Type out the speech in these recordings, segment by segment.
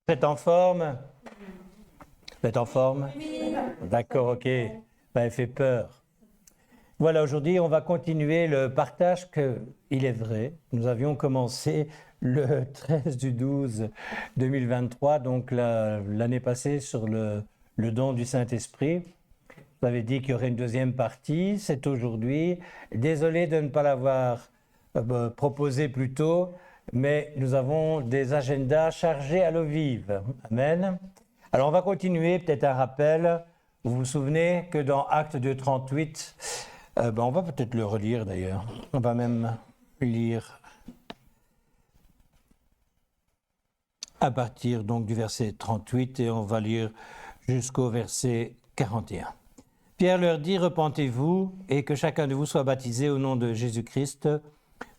Vous êtes en forme? Vous êtes en forme? D'accord, ok. Elle fait peur. Voilà, aujourd'hui, on va continuer le partage que, il est vrai, nous avions commencé le 13 du 12 2023, donc l'année passée, sur le don du Saint-Esprit. Vous avez dit qu'il y aurait une deuxième partie, c'est aujourd'hui. Désolé de ne pas l'avoir proposé plus tôt, mais nous avons des agendas chargés à l'eau vive. Amen. Alors on va continuer, peut-être un rappel. Vous vous souvenez que dans Actes 2:38, on va peut-être le relire d'ailleurs. On va même lire à partir donc du verset 38 et on va lire jusqu'au verset 41. Pierre leur dit, repentez-vous et que chacun de vous soit baptisé au nom de Jésus-Christ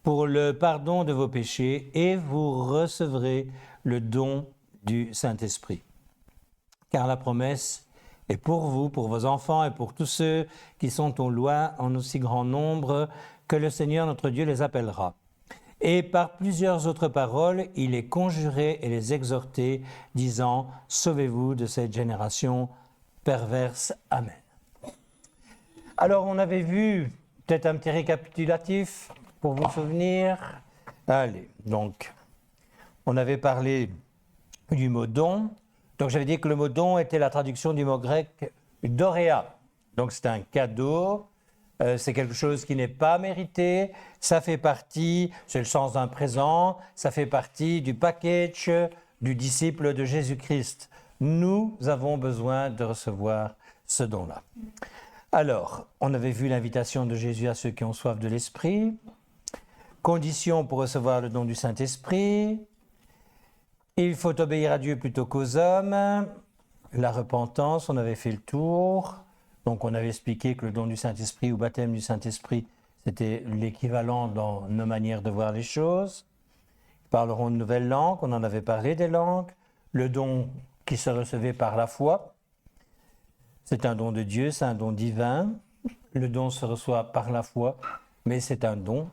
pour le pardon de vos péchés et vous recevrez le don du Saint-Esprit. Car la promesse est pour vous, pour vos enfants et pour tous ceux qui sont au loin en aussi grand nombre que le Seigneur notre Dieu les appellera. Et par plusieurs autres paroles, il les conjurait et les exhortait, disant, sauvez-vous de cette génération perverse. Amen. Alors, on avait vu, peut-être un petit récapitulatif pour vous souvenir. Allez, donc, on avait parlé du mot don. Donc, j'avais dit que le mot don était la traduction du mot grec doréa. Donc, c'est un cadeau, c'est quelque chose qui n'est pas mérité. Ça fait partie, c'est le sens d'un présent, ça fait partie du package du disciple de Jésus-Christ. Nous avons besoin de recevoir ce don-là. Alors, on avait vu l'invitation de Jésus à ceux qui ont soif de l'Esprit, conditions pour recevoir le don du Saint-Esprit, il faut obéir à Dieu plutôt qu'aux hommes, la repentance, on avait fait le tour, donc on avait expliqué que le don du Saint-Esprit ou baptême du Saint-Esprit, c'était l'équivalent dans nos manières de voir les choses. Nous parlerons de nouvelles langues, on en avait parlé des langues, le don qui se recevait par la foi. C'est un don de Dieu, c'est un don divin. Le don se reçoit par la foi, mais c'est un don.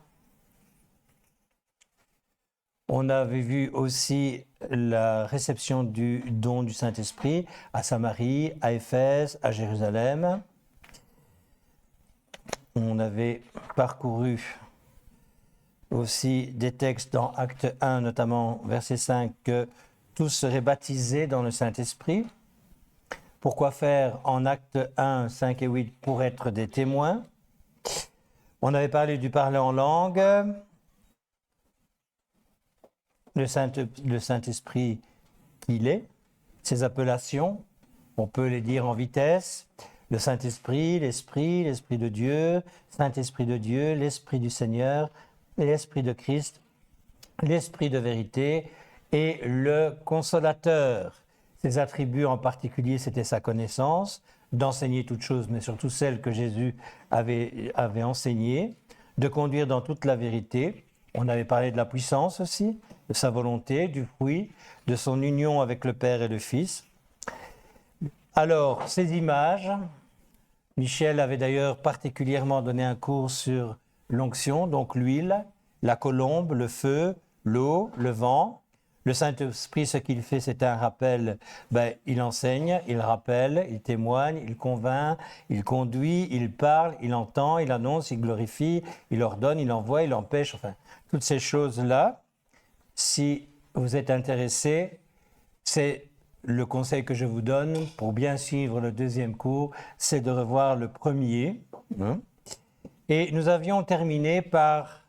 On avait vu aussi la réception du don du Saint-Esprit à Samarie, à Éphèse, à Jérusalem. On avait parcouru aussi des textes dans Acte 1, notamment verset 5, que tous seraient baptisés dans le Saint-Esprit. Pourquoi faire en Acte 1, 5 et 8 pour être des témoins? On avait parlé du parler en langue. Le Saint-Esprit qu'il est, ses appellations, on peut les dire en vitesse. Le Saint-Esprit, l'Esprit de Dieu, Saint-Esprit de Dieu, l'Esprit du Seigneur, l'Esprit de Christ, l'Esprit de vérité et le Consolateur. Ses attributs en particulier, c'était sa connaissance, d'enseigner toutes choses, mais surtout celles que Jésus avait enseignées, de conduire dans toute la vérité. On avait parlé de la puissance aussi, de sa volonté, du fruit, de son union avec le Père et le Fils. Alors, ces images, Michel avait d'ailleurs particulièrement donné un cours sur l'onction, donc l'huile, la colombe, le feu, l'eau, le vent. Le Saint-Esprit, ce qu'il fait, c'est un rappel. Il enseigne, il rappelle, il témoigne, il convainc, il conduit, il parle, il entend, il annonce, il glorifie, il ordonne, il envoie, il empêche, enfin, toutes ces choses-là. Si vous êtes intéressé, c'est le conseil que je vous donne pour bien suivre le deuxième cours, c'est de revoir le premier. Et nous avions terminé par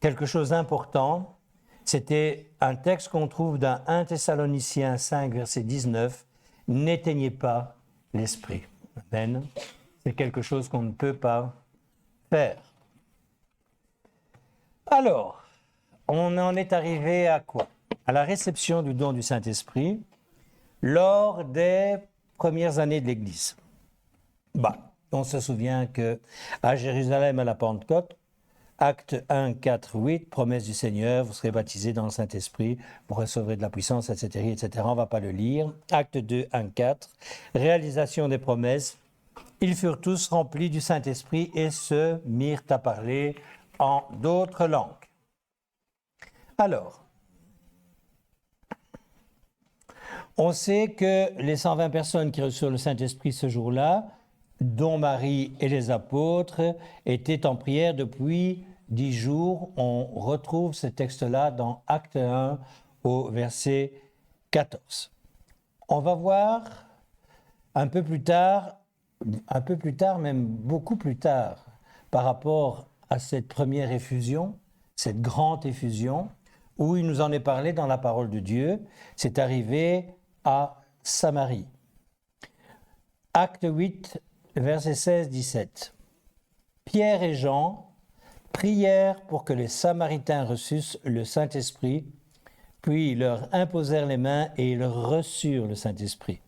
quelque chose d'important. C'était un texte qu'on trouve dans 1 Thessaloniciens 5, verset 19. « N'éteignez pas l'esprit. » Amen. C'est quelque chose qu'on ne peut pas faire. Alors, on en est arrivé à quoi? À la réception du don du Saint-Esprit lors des premières années de l'Église. On se souvient qu'à Jérusalem, à la Pentecôte, Acte 1, 4, 8, promesse du Seigneur, vous serez baptisés dans le Saint-Esprit, vous recevrez de la puissance, etc., etc. On ne va pas le lire. Acte 2, 1, 4, réalisation des promesses. Ils furent tous remplis du Saint-Esprit et se mirent à parler en d'autres langues. Alors, On sait que les 120 personnes qui reçurent le Saint-Esprit ce jour-là, dont Marie et les apôtres, étaient en prière depuis 10 jours. On retrouve ce texte-là dans Acte 1 au verset 14. On va voir un peu plus tard, même beaucoup plus tard, par rapport à cette première effusion, cette grande effusion, où il nous en est parlé dans la parole de Dieu. C'est arrivé à Samarie. Acte 8, versets 16-17. Pierre et Jean prièrent pour que les Samaritains reçussent le Saint-Esprit, puis ils leur imposèrent les mains et ils reçurent le Saint-Esprit.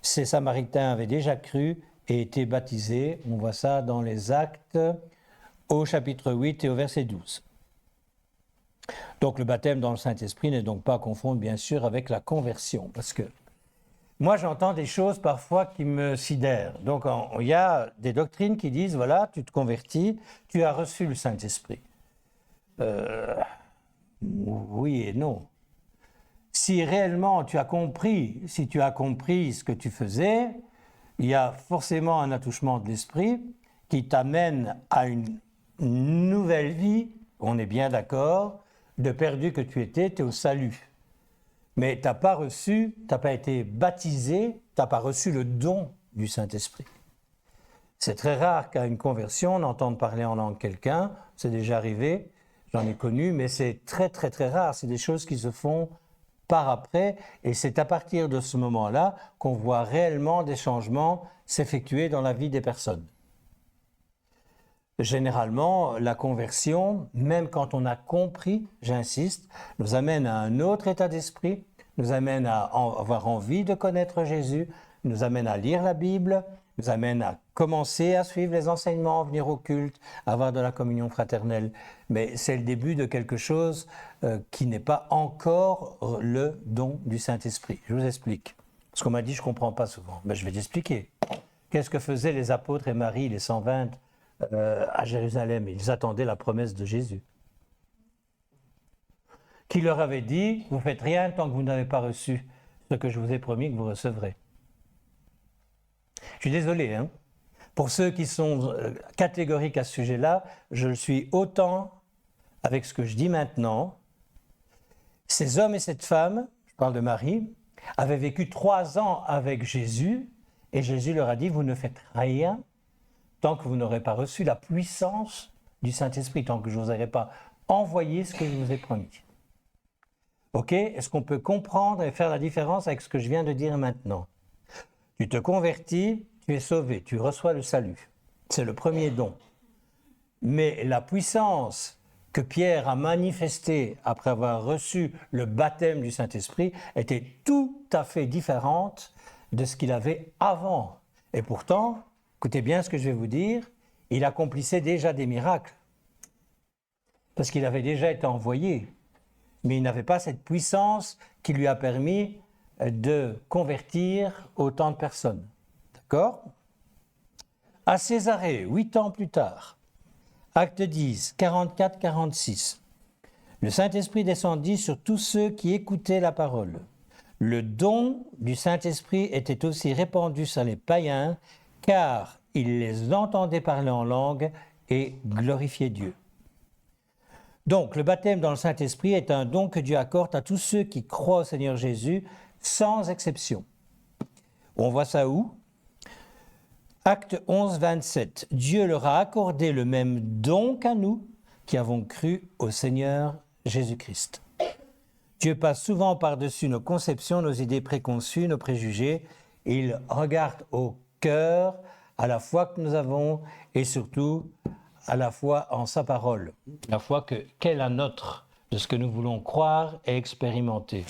Ces Samaritains avaient déjà cru et été baptisés. On voit ça dans les Actes au chapitre 8 et au verset 12. Donc le baptême dans le Saint-Esprit n'est donc pas à confondre bien sûr avec la conversion, parce que moi j'entends des choses parfois qui me sidèrent. Donc il y a des doctrines qui disent, voilà, tu te convertis, tu as reçu le Saint-Esprit. Oui et non. Si réellement tu as compris ce que tu faisais, il y a forcément un attouchement de l'esprit qui t'amène à une nouvelle vie, on est bien d'accord, de perdu que tu étais, tu es au salut. Mais tu n'as pas reçu, tu n'as pas été baptisé, tu n'as pas reçu le don du Saint-Esprit. C'est très rare qu'à une conversion, on entende parler en langue quelqu'un, c'est déjà arrivé, j'en ai connu, mais c'est très très très rare, c'est des choses qui se font par après, et c'est à partir de ce moment-là qu'on voit réellement des changements s'effectuer dans la vie des personnes. Généralement, la conversion, même quand on a compris, j'insiste, nous amène à un autre état d'esprit, nous amène à avoir envie de connaître Jésus, nous amène à lire la Bible, nous amène à commencer à suivre les enseignements, venir au culte, avoir de la communion fraternelle. Mais c'est le début de quelque chose qui n'est pas encore le don du Saint-Esprit. Je vous explique. Parce qu'on m'a dit, je ne comprends pas souvent. Mais je vais t'expliquer. Qu'est-ce que faisaient les apôtres et Marie, les 120 à Jérusalem? Ils attendaient la promesse de Jésus, qui leur avait dit, vous ne faites rien tant que vous n'avez pas reçu ce que je vous ai promis que vous recevrez. Je suis désolé, hein. Pour ceux qui sont catégoriques à ce sujet-là, je le suis autant avec ce que je dis maintenant. Ces hommes et cette femme, je parle de Marie, avaient vécu 3 ans avec Jésus, et Jésus leur a dit, vous ne faites rien tant que vous n'aurez pas reçu la puissance du Saint-Esprit, tant que je ne vous aurai pas envoyé ce que je vous ai promis. Ok? Est-ce qu'on peut comprendre et faire la différence avec ce que je viens de dire maintenant? Tu te convertis, tu es sauvé, tu reçois le salut. C'est le premier don. Mais la puissance que Pierre a manifestée après avoir reçu le baptême du Saint-Esprit était tout à fait différente de ce qu'il avait avant. Et pourtant, écoutez bien ce que je vais vous dire, il accomplissait déjà des miracles. Parce qu'il avait déjà été envoyé. Mais il n'avait pas cette puissance qui lui a permis de convertir autant de personnes. D'accord? À Césarée, 8 ans plus tard, Acte 10, 44-46, le Saint-Esprit descendit sur tous ceux qui écoutaient la parole. Le don du Saint-Esprit était aussi répandu sur les païens, car ils les entendaient parler en langue et glorifier Dieu. Donc, le baptême dans le Saint-Esprit est un don que Dieu accorde à tous ceux qui croient au Seigneur Jésus, sans exception. On voit ça où? Acte 11, 27. Dieu leur a accordé le même don qu'à nous, qui avons cru au Seigneur Jésus-Christ. Dieu passe souvent par-dessus nos conceptions, nos idées préconçues, nos préjugés. Il regarde au cœur, à la foi que nous avons, et surtout à la foi en sa parole. La foi qu'est la nôtre, de ce que nous voulons croire et expérimenter.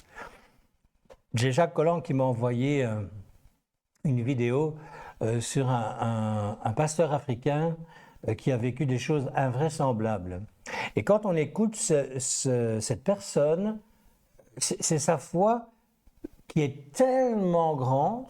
J'ai Jacques Collant qui m'a envoyé une vidéo sur un pasteur africain qui a vécu des choses invraisemblables. Et quand on écoute cette personne, c'est sa foi qui est tellement grande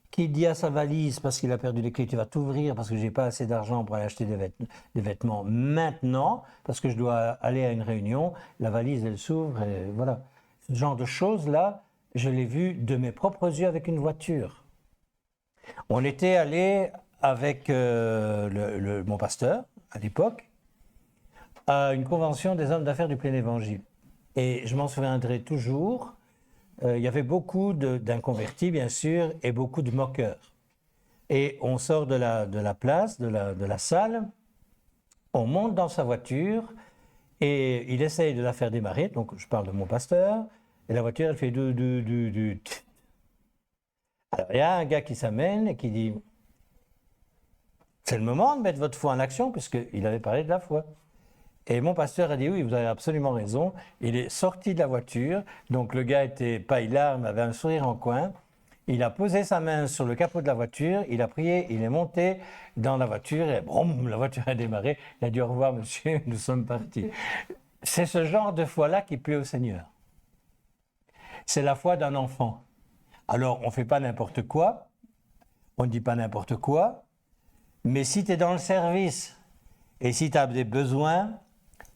qu'il dit à sa valise, parce qu'il a perdu les clés, tu vas t'ouvrir parce que je n'ai pas assez d'argent pour aller acheter des vêtements maintenant, parce que je dois aller à une réunion, la valise elle s'ouvre, et voilà. Ce genre de choses-là, je l'ai vu de mes propres yeux avec une voiture. On était allé avec mon pasteur, à l'époque, à une convention des hommes d'affaires du plein évangile. Et je m'en souviendrai toujours, il y avait beaucoup d'inconvertis, bien sûr, et beaucoup de moqueurs. Et on sort de la place, de la salle, on monte dans sa voiture, et il essaye de la faire démarrer, donc je parle de mon pasteur, et la voiture, elle fait du. Alors, il y a un gars qui s'amène et qui dit, c'est le moment de mettre votre foi en action, puisqu'il avait parlé de la foi. Et mon pasteur a dit, oui, vous avez absolument raison. Il est sorti de la voiture, donc le gars était pas hilar, mais avait un sourire en coin. Il a posé sa main sur le capot de la voiture, il a prié, il est monté dans la voiture, et boum, la voiture a démarré. Il a dit, au revoir monsieur, nous sommes partis. C'est ce genre de foi-là qui plaît au Seigneur. C'est la foi d'un enfant. Alors, on ne fait pas n'importe quoi, on ne dit pas n'importe quoi, mais si tu es dans le service et si tu as des besoins,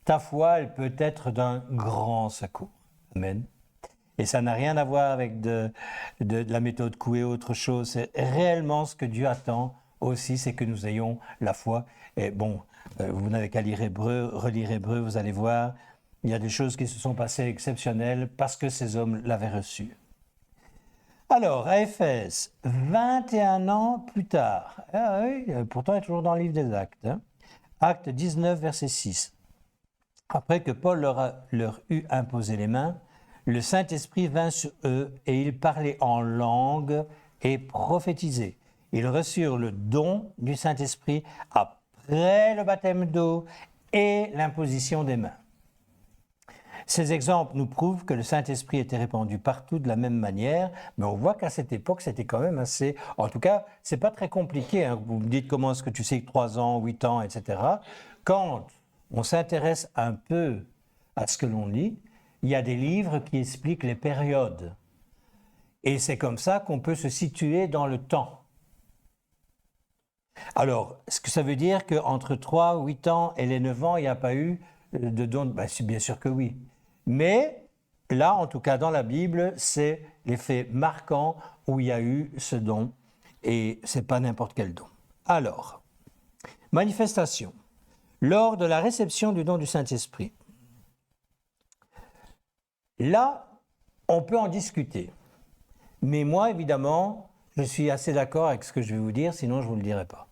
ta foi, elle peut être d'un grand secours. Amen. Et ça n'a rien à voir avec de la méthode Coué ou autre chose. C'est réellement ce que Dieu attend aussi, c'est que nous ayons la foi. Et bon, vous n'avez qu'à lire Hébreu, relire Hébreu, vous allez voir, il y a des choses qui se sont passées exceptionnelles parce que ces hommes l'avaient reçu. Alors, à Éphèse, 21 ans plus tard, oui, pourtant il est toujours dans le livre des Actes, hein, Acte 19, verset 6. Après que Paul leur eut imposé les mains, le Saint-Esprit vint sur eux et ils parlaient en langue et prophétisaient. Ils reçurent le don du Saint-Esprit après le baptême d'eau et l'imposition des mains. Ces exemples nous prouvent que le Saint-Esprit était répandu partout de la même manière, mais on voit qu'à cette époque, c'était quand même assez... En tout cas, c'est pas très compliqué. Hein. Vous me dites comment est-ce que tu sais que 3 ans, 8 ans, etc. Quand on s'intéresse un peu à ce que l'on lit, il y a des livres qui expliquent les périodes. Et c'est comme ça qu'on peut se situer dans le temps. Alors, est-ce que ça veut dire qu'entre 3, 8 ans et les 9 ans, il n'y a pas eu de don? Ben, bien sûr que oui. Mais là, en tout cas dans la Bible, c'est les faits marquants où il y a eu ce don. Et ce n'est pas n'importe quel don. Alors, manifestation. Lors de la réception du don du Saint-Esprit. Là, on peut en discuter. Mais moi, évidemment, je suis assez d'accord avec ce que je vais vous dire, sinon je ne vous le dirai pas.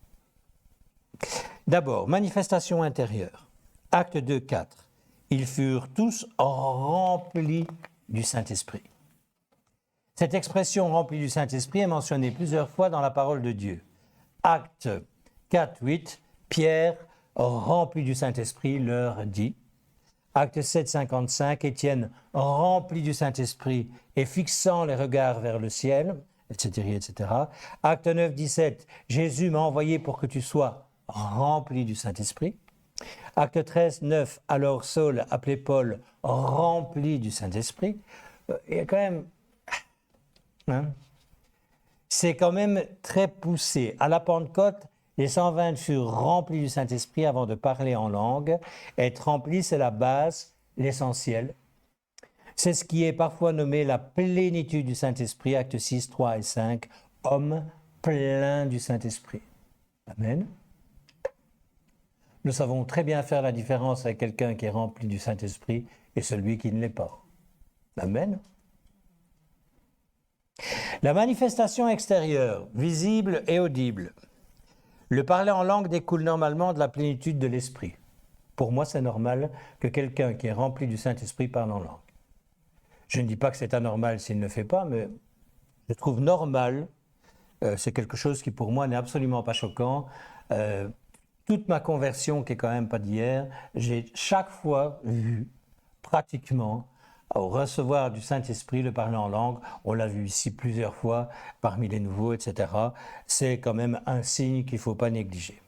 D'abord, manifestation intérieure. Acte 2, 4. Ils furent tous remplis du Saint-Esprit. Cette expression remplie du Saint-Esprit est mentionnée plusieurs fois dans la parole de Dieu. Acte 4, 8, Pierre, rempli du Saint-Esprit, leur dit. Acte 7, 55, Étienne, rempli du Saint-Esprit et fixant les regards vers le ciel, etc., etc. Acte 9, 17, Jésus m'a envoyé pour que tu sois rempli du Saint-Esprit. Acte 13, 9, alors Saul, appelé Paul, rempli du Saint-Esprit. Il y a quand même... Hein, c'est quand même très poussé. À la Pentecôte, les 120 furent remplis du Saint-Esprit avant de parler en langue. Être rempli, c'est la base, l'essentiel. C'est ce qui est parfois nommé la plénitude du Saint-Esprit, actes 6, 3 et 5, homme plein du Saint-Esprit. Amen. Nous savons très bien faire la différence avec quelqu'un qui est rempli du Saint-Esprit et celui qui ne l'est pas. Amen. La manifestation extérieure, visible et audible. Le parler en langue découle normalement de la plénitude de l'esprit. Pour moi, c'est normal que quelqu'un qui est rempli du Saint-Esprit parle en langue. Je ne dis pas que c'est anormal s'il ne le fait pas, mais je trouve normal. C'est quelque chose qui, pour moi, n'est absolument pas choquant. Toute ma conversion, qui est quand même pas d'hier, j'ai chaque fois vu, pratiquement, au recevoir du Saint-Esprit, le parler en langue. On l'a vu ici plusieurs fois, parmi les nouveaux, etc. C'est quand même un signe qu'il ne faut pas négliger.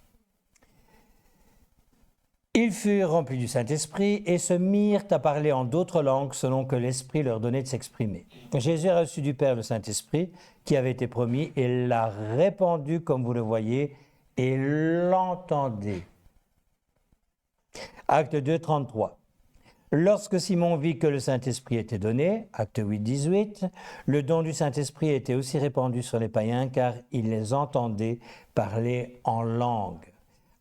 Ils furent remplis du Saint-Esprit et se mirent à parler en d'autres langues selon que l'Esprit leur donnait de s'exprimer. Jésus a reçu du Père le Saint-Esprit qui avait été promis et l'a répandu comme vous le voyez et l'entendez. Acte 2, 33. Lorsque Simon vit que le Saint-Esprit était donné, acte 8, 18, le don du Saint-Esprit était aussi répandu sur les païens car ils les entendaient parler en langue.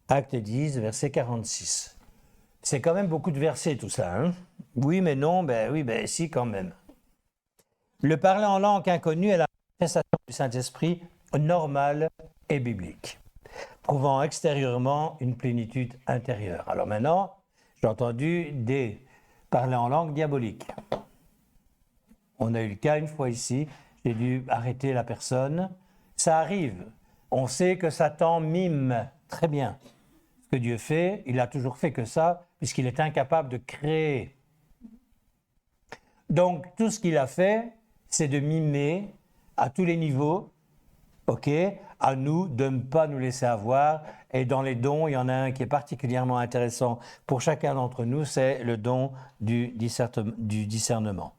Acte 10, verset 46. C'est quand même beaucoup de versets tout ça, hein? Oui mais non, ben oui, ben si quand même. Le parler en langue inconnue est la manifestation du Saint-Esprit normale et biblique, prouvant extérieurement une plénitude intérieure. Alors maintenant, j'ai entendu des parler en langue diabolique. On a eu le cas une fois ici, j'ai dû arrêter la personne. Ça arrive. On sait que Satan mime très bien. Ce que Dieu fait, il a toujours fait que ça, puisqu'il est incapable de créer. Donc tout ce qu'il a fait, c'est de mimer à tous les niveaux, ok, à nous de ne pas nous laisser avoir. Et dans les dons, il y en a un qui est particulièrement intéressant pour chacun d'entre nous, c'est le don du discernement.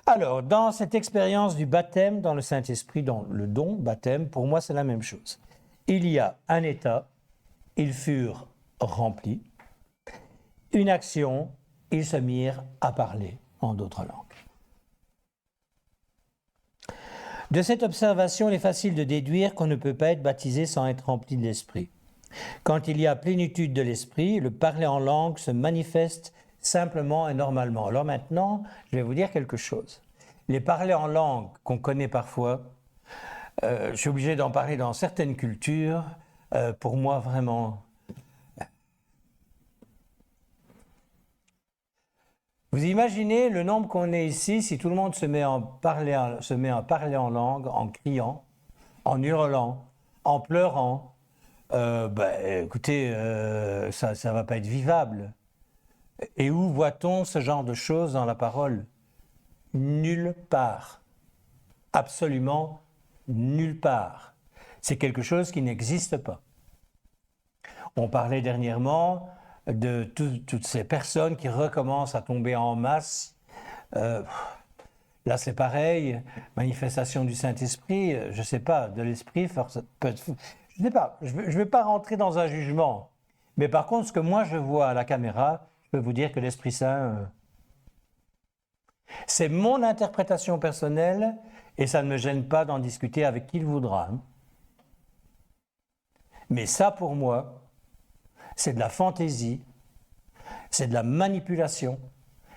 Alors, dans cette expérience du baptême dans le Saint-Esprit, dans le don baptême, pour moi, c'est la même chose. Il y a un état, ils furent remplis, une action, ils se mirent à parler en d'autres langues. De cette observation, il est facile de déduire qu'on ne peut pas être baptisé sans être rempli de l'Esprit. Quand il y a plénitude de l'Esprit, le parler en langue se manifeste simplement et normalement. Alors maintenant, je vais vous dire quelque chose. Les parler en langue qu'on connaît parfois, je suis obligé d'en parler dans certaines cultures, pour moi vraiment... Vous imaginez le nombre qu'on est ici si tout le monde se met à parler en langue, en criant, en hurlant, en pleurant. Écoutez, ça ne va pas être vivable. Et où voit-on ce genre de choses dans la parole? Nulle part. Absolument nulle part. C'est quelque chose qui n'existe pas. On parlait dernièrement de toutes ces personnes qui recommencent à tomber en masse. Là, c'est pareil, manifestation du Saint-Esprit, je ne sais pas, de l'Esprit, je ne sais pas, je ne vais pas rentrer dans un jugement. Mais par contre, ce que moi je vois à la caméra, je peux vous dire que l'Esprit Saint, c'est mon interprétation personnelle et ça ne me gêne pas d'en discuter avec qui le voudra. Mais ça, pour moi, c'est de la fantaisie, c'est de la manipulation,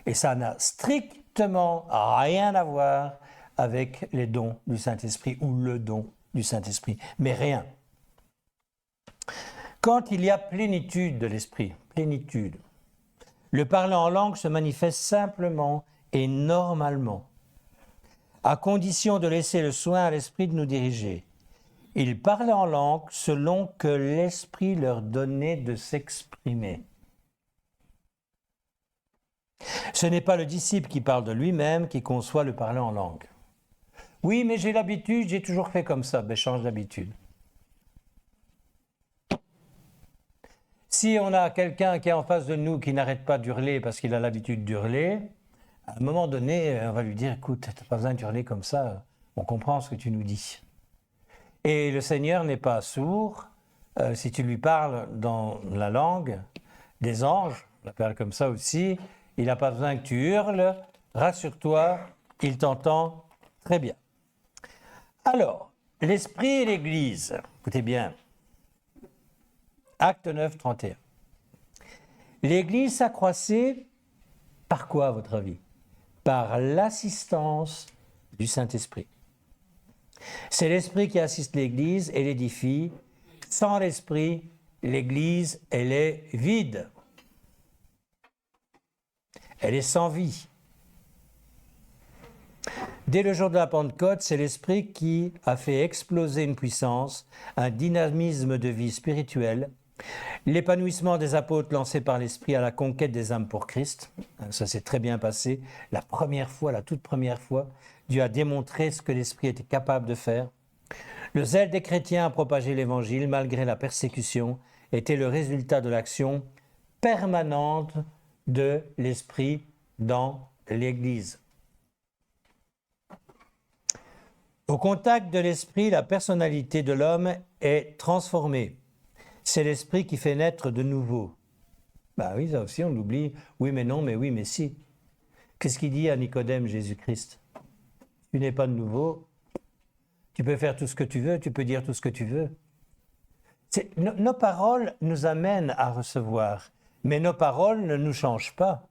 et ça n'a strictement rien à voir avec les dons du Saint-Esprit ou le don du Saint-Esprit, mais rien. Quand il y a plénitude de l'Esprit, plénitude, le parler en langue se manifeste simplement et normalement, à condition de laisser le soin à l'Esprit de nous diriger. Ils parlaient en langue selon que l'Esprit leur donnait de s'exprimer. Ce n'est pas le disciple qui parle de lui-même qui conçoit le parler en langue. Oui, mais j'ai l'habitude, j'ai toujours fait comme ça. Ben, change d'habitude. Si on a quelqu'un qui est en face de nous qui n'arrête pas d'hurler parce qu'il a l'habitude d'hurler, à un moment donné, on va lui dire, écoute, tu n'as pas besoin d'hurler comme ça, on comprend ce que tu nous dis. Et le Seigneur n'est pas sourd. Si tu lui parles dans la langue des anges, on l'appelle comme ça aussi, il n'a pas besoin que tu hurles. Rassure-toi, il t'entend très bien. Alors, l'Esprit et l'Église, écoutez bien, Acte 9, 31. L'Église s'accroissait par quoi, à votre avis? Par l'assistance du Saint-Esprit. C'est l'Esprit qui assiste l'Église et l'édifie. Sans l'Esprit, l'Église, elle est vide. Elle est sans vie. Dès le jour de la Pentecôte, c'est l'Esprit qui a fait exploser une puissance, un dynamisme de vie spirituelle, l'épanouissement des apôtres lancés par l'Esprit à la conquête des âmes pour Christ. Ça s'est très bien passé. La toute première fois, Dieu a démontré ce que l'Esprit était capable de faire. Le zèle des chrétiens à propager l'Évangile, malgré la persécution, était le résultat de l'action permanente de l'Esprit dans l'Église. Au contact de l'Esprit, la personnalité de l'homme est transformée. C'est l'Esprit qui fait naître de nouveau. Ben oui, ça aussi, on l'oublie. Oui, mais non, mais oui, mais si. Qu'est-ce qu'il dit à Nicodème, Jésus-Christ? Tu n'es pas de nouveau. Tu peux faire tout ce que tu veux, tu peux dire tout ce que tu veux. Nos paroles nous amènent à recevoir, mais nos paroles ne nous changent pas.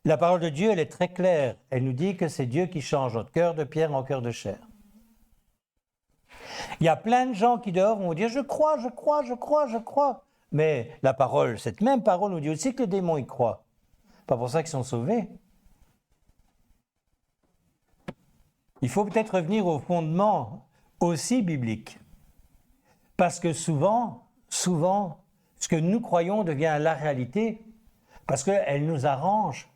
La parole de Dieu, elle est très claire. Elle nous dit que c'est Dieu qui change notre cœur de pierre en cœur de chair. Il y a plein de gens qui dehors vont dire « je crois, je crois, je crois, je crois ». Mais la parole, cette même parole nous dit aussi que les démons y croient. Pas pour ça qu'ils sont sauvés. Il faut peut-être revenir au fondement aussi biblique. Parce que souvent, ce que nous croyons devient la réalité, parce qu'elle nous arrange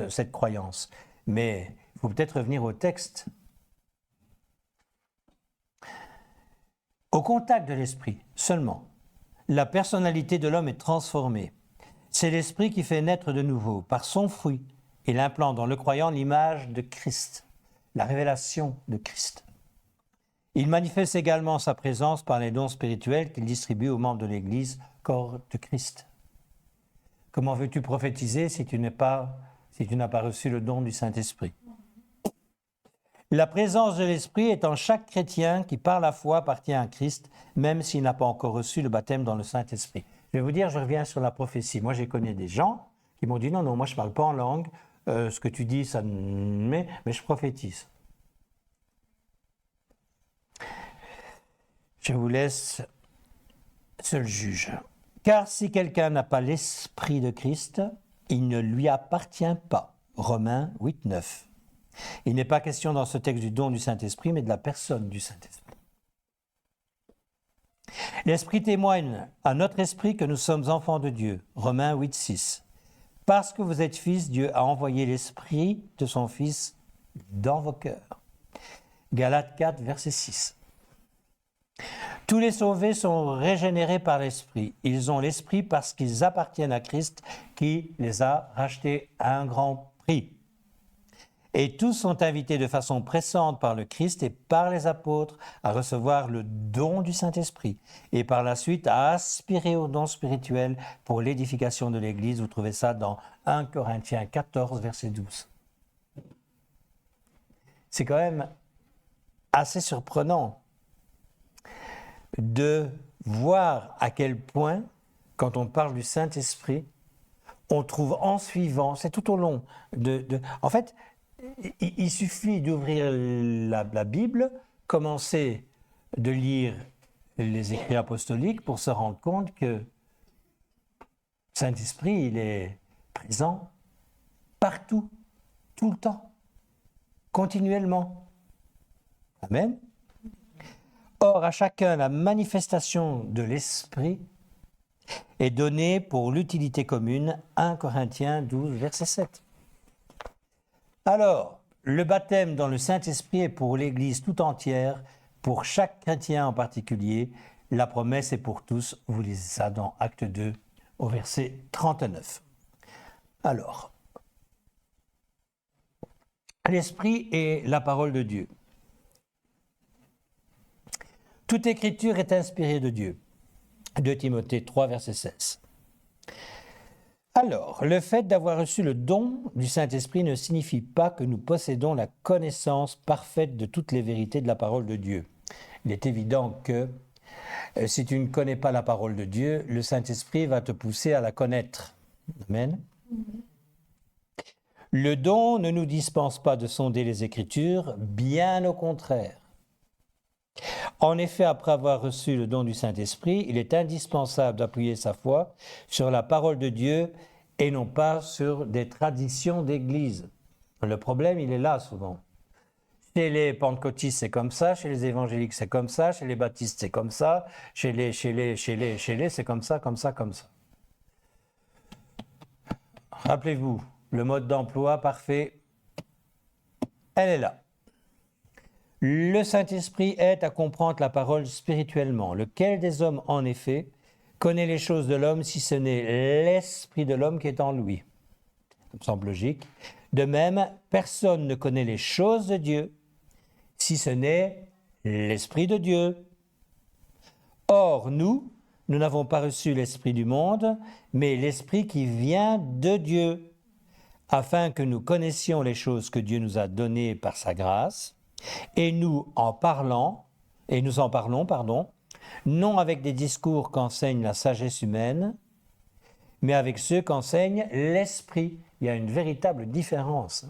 cette croyance. Mais il faut peut-être revenir au texte. Au contact de l'esprit seulement, la personnalité de l'homme est transformée. C'est l'esprit qui fait naître de nouveau, par son fruit, et implante dans le croyant l'image de Christ, la révélation de Christ. Il manifeste également sa présence par les dons spirituels qu'il distribue aux membres de l'Église, corps de Christ. Comment veux-tu prophétiser si tu n'as pas reçu le don du Saint-Esprit? La présence de l'Esprit est en chaque chrétien qui, par la foi, appartient à Christ, même s'il n'a pas encore reçu le baptême dans le Saint-Esprit. Je vais vous dire, je reviens sur la prophétie. Moi, j'ai connu des gens qui m'ont dit, non, moi, je ne parle pas en langue, ce que tu dis, ça mais je prophétise. Je vous laisse seul juge. Car si quelqu'un n'a pas l'Esprit de Christ, il ne lui appartient pas. Romains 8, 9. Il n'est pas question dans ce texte du don du Saint-Esprit, mais de la personne du Saint-Esprit. L'Esprit témoigne à notre esprit que nous sommes enfants de Dieu. Romains 8, 6. Parce que vous êtes fils, Dieu a envoyé l'Esprit de son Fils dans vos cœurs. Galates 4, verset 6. Tous les sauvés sont régénérés par l'Esprit. Ils ont l'Esprit parce qu'ils appartiennent à Christ qui les a rachetés à un grand prix. Et tous sont invités de façon pressante par le Christ et par les apôtres à recevoir le don du Saint-Esprit et par la suite à aspirer au don spirituel pour l'édification de l'Église. Vous trouvez ça dans 1 Corinthiens 14, verset 12. C'est quand même assez surprenant de voir à quel point, quand on parle du Saint-Esprit, on trouve en suivant, c'est tout au long en fait, il suffit d'ouvrir la Bible, commencer de lire les écrits apostoliques pour se rendre compte que le Saint-Esprit, il est présent partout, tout le temps, continuellement. Amen. Or, à chacun, la manifestation de l'Esprit est donnée pour l'utilité commune. 1 Corinthiens 12, verset 7. Alors, le baptême dans le Saint-Esprit est pour l'Église tout entière, pour chaque chrétien en particulier. La promesse est pour tous. Vous lisez ça dans Acte 2, au verset 39. Alors, l'Esprit est la parole de Dieu. Toute écriture est inspirée de Dieu. 2 Timothée 3, verset 16. Alors, le fait d'avoir reçu le don du Saint-Esprit ne signifie pas que nous possédons la connaissance parfaite de toutes les vérités de la parole de Dieu. Il est évident que si tu ne connais pas la parole de Dieu, le Saint-Esprit va te pousser à la connaître. Amen. Le don ne nous dispense pas de sonder les Écritures, bien au contraire. En effet, après avoir reçu le don du Saint-Esprit, il est indispensable d'appuyer sa foi sur la parole de Dieu et non pas sur des traditions d'Église. Le problème, il est là souvent. Chez les pentecôtistes, c'est comme ça, chez les évangéliques, c'est comme ça, chez les baptistes, c'est comme ça, chez les, c'est comme ça, comme ça, comme ça. Rappelez-vous, le mode d'emploi parfait, elle est là. Le Saint-Esprit aide à comprendre la parole spirituellement. Lequel des hommes, en effet, connaît les choses de l'homme si ce n'est l'esprit de l'homme qui est en lui? Ça me semble logique. De même, personne ne connaît les choses de Dieu si ce n'est l'Esprit de Dieu. Or, nous nous n'avons pas reçu l'Esprit du monde, mais l'Esprit qui vient de Dieu, afin que nous connaissions les choses que Dieu nous a données par sa grâce, et nous en parlons, non avec des discours qu'enseigne la sagesse humaine, mais avec ceux qu'enseigne l'Esprit. Il y a une véritable différence.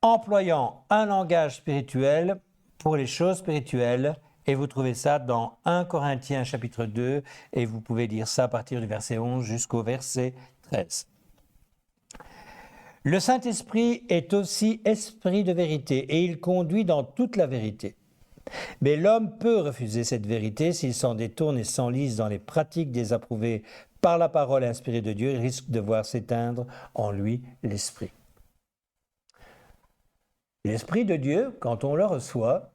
Employant un langage spirituel pour les choses spirituelles, et vous trouvez ça dans 1 Corinthiens chapitre 2, et vous pouvez lire ça à partir du verset 11 jusqu'au verset 13. Le Saint-Esprit est aussi esprit de vérité, et il conduit dans toute la vérité. Mais l'homme peut refuser cette vérité s'il s'en détourne et s'enlise dans les pratiques désapprouvées par la parole inspirée de Dieu. Il risque de voir s'éteindre en lui l'Esprit. L'Esprit de Dieu, quand on le reçoit,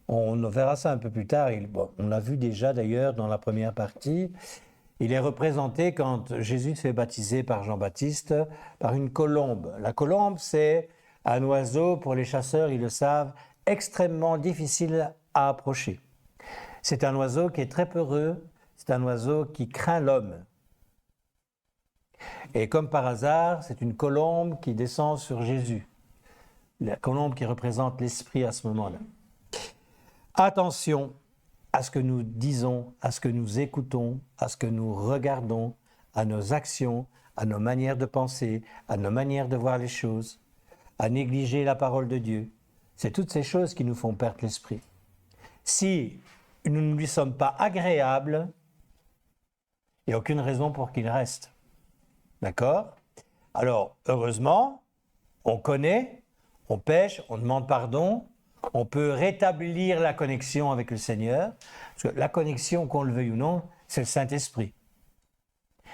on verra ça un peu plus tard, on l'a vu déjà d'ailleurs dans la première partie, il est représenté quand Jésus se fait baptiser par Jean-Baptiste par une colombe. La colombe, c'est un oiseau, pour les chasseurs, ils le savent, extrêmement difficile à approcher. C'est un oiseau qui est très peureux, c'est un oiseau qui craint l'homme. Et comme par hasard, c'est une colombe qui descend sur Jésus. La colombe qui représente l'Esprit à ce moment-là. Attention à ce que nous disons, à ce que nous écoutons, à ce que nous regardons, à nos actions, à nos manières de penser, à nos manières de voir les choses, à négliger la parole de Dieu. C'est toutes ces choses qui nous font perdre l'esprit. Si nous ne lui sommes pas agréables, il n'y a aucune raison pour qu'il reste. D'accord? Alors, heureusement, on connaît, on pêche, on demande pardon, on peut rétablir la connexion avec le Seigneur, parce que la connexion, qu'on le veuille ou non, c'est le Saint-Esprit.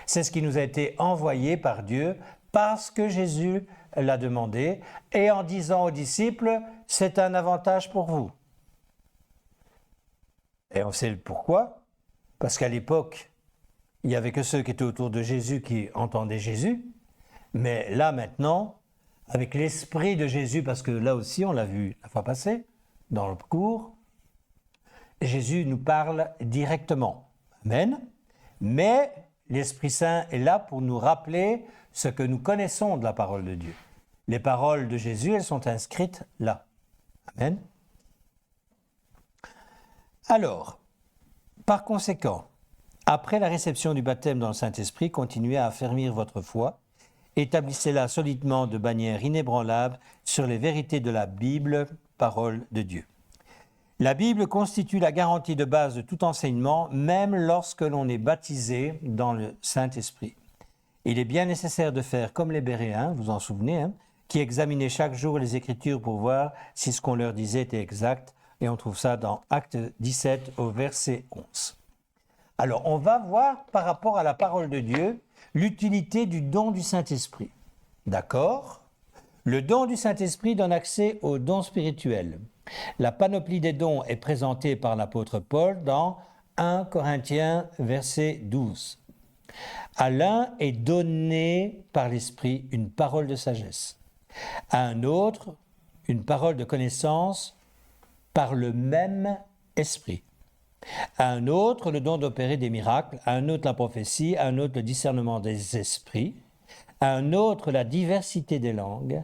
C'est ce qui nous a été envoyé par Dieu parce que Jésus l'a demandé et en disant aux disciples, c'est un avantage pour vous. Et on sait le pourquoi, parce qu'à l'époque, il n'y avait que ceux qui étaient autour de Jésus qui entendaient Jésus, mais là maintenant, avec l'esprit de Jésus, parce que là aussi on l'a vu la fois passée, dans le cours, Jésus nous parle directement. Amen. Mais l'Esprit Saint est là pour nous rappeler ce que nous connaissons de la parole de Dieu. Les paroles de Jésus, elles sont inscrites là. Amen. Alors, par conséquent, après la réception du baptême dans le Saint-Esprit, continuez à affermir votre foi. Établissez-la solidement de manière inébranlable sur les vérités de la Bible, parole de Dieu. La Bible constitue la garantie de base de tout enseignement, même lorsque l'on est baptisé dans le Saint-Esprit. Il est bien nécessaire de faire comme les Béréens, vous en souvenez, qui examinaient chaque jour les Écritures pour voir si ce qu'on leur disait était exact, et on trouve ça dans Acte 17 au verset 11. Alors, on va voir par rapport à la parole de Dieu l'utilité du don du Saint-Esprit. D'accord? Le don du Saint-Esprit donne accès aux dons spirituels. La panoplie des dons est présentée par l'apôtre Paul dans 1 Corinthiens verset 12. À l'un est donné par l'Esprit une parole de sagesse, à un autre une parole de connaissance par le même Esprit, à un autre le don d'opérer des miracles, à un autre la prophétie, à un autre le discernement des esprits, à un autre la diversité des langues,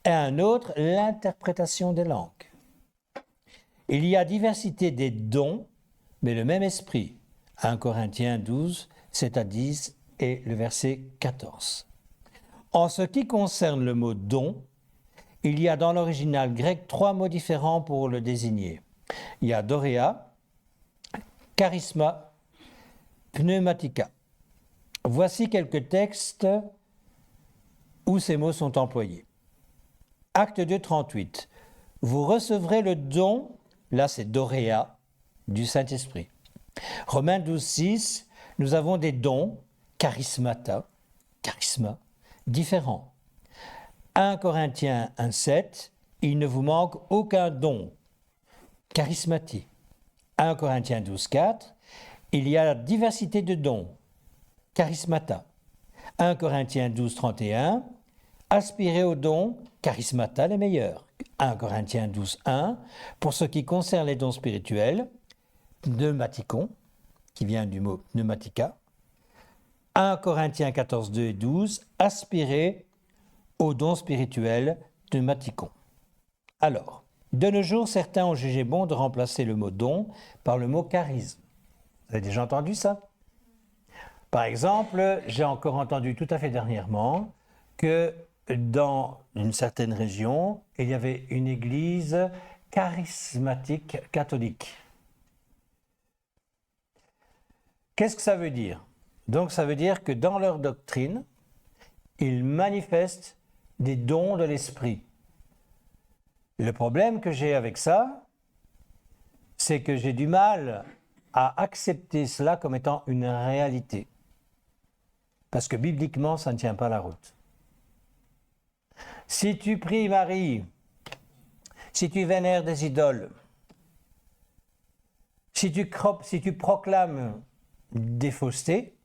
et à un autre l'interprétation des langues. Il y a diversité des dons, mais le même esprit. 1 Corinthiens 12, 7 à 10 et le verset 14. En ce qui concerne le mot don, il y a dans l'original grec 3 mots différents pour le désigner. Il y a doréa, charisma, pneumatica. Voici quelques textes où ces mots sont employés. Acte 2, 38. Vous recevrez le don, là c'est doréa, du Saint-Esprit. Romains 12, 6. Nous avons des dons, charisma, différents. 1 Corinthiens 1, 7. Il ne vous manque aucun don charismatique. 1 Corinthiens 12, 4. Il y a la diversité de dons, charismata. 1 Corinthiens 12, 31. Aspirez aux dons, charismata les meilleurs. 1 Corinthiens 12, 1. Pour ce qui concerne les dons spirituels, pneumatikon, qui vient du mot pneumatica. 1 Corinthiens 14, 2 et 12, aspirer au don spirituel pneumatikon. Alors, de nos jours, certains ont jugé bon de remplacer le mot don par le mot charisme. Vous avez déjà entendu ça? Par exemple, j'ai encore entendu tout à fait dernièrement que dans une certaine région, il y avait une église charismatique catholique. Qu'est-ce que ça veut dire? Donc ça veut dire que dans leur doctrine, ils manifestent des dons de l'esprit. Le problème que j'ai avec ça, c'est que j'ai du mal à accepter cela comme étant une réalité. Parce que bibliquement, ça ne tient pas la route. Si tu pries Marie, si tu vénères des idoles, si tu proclames des faussetés,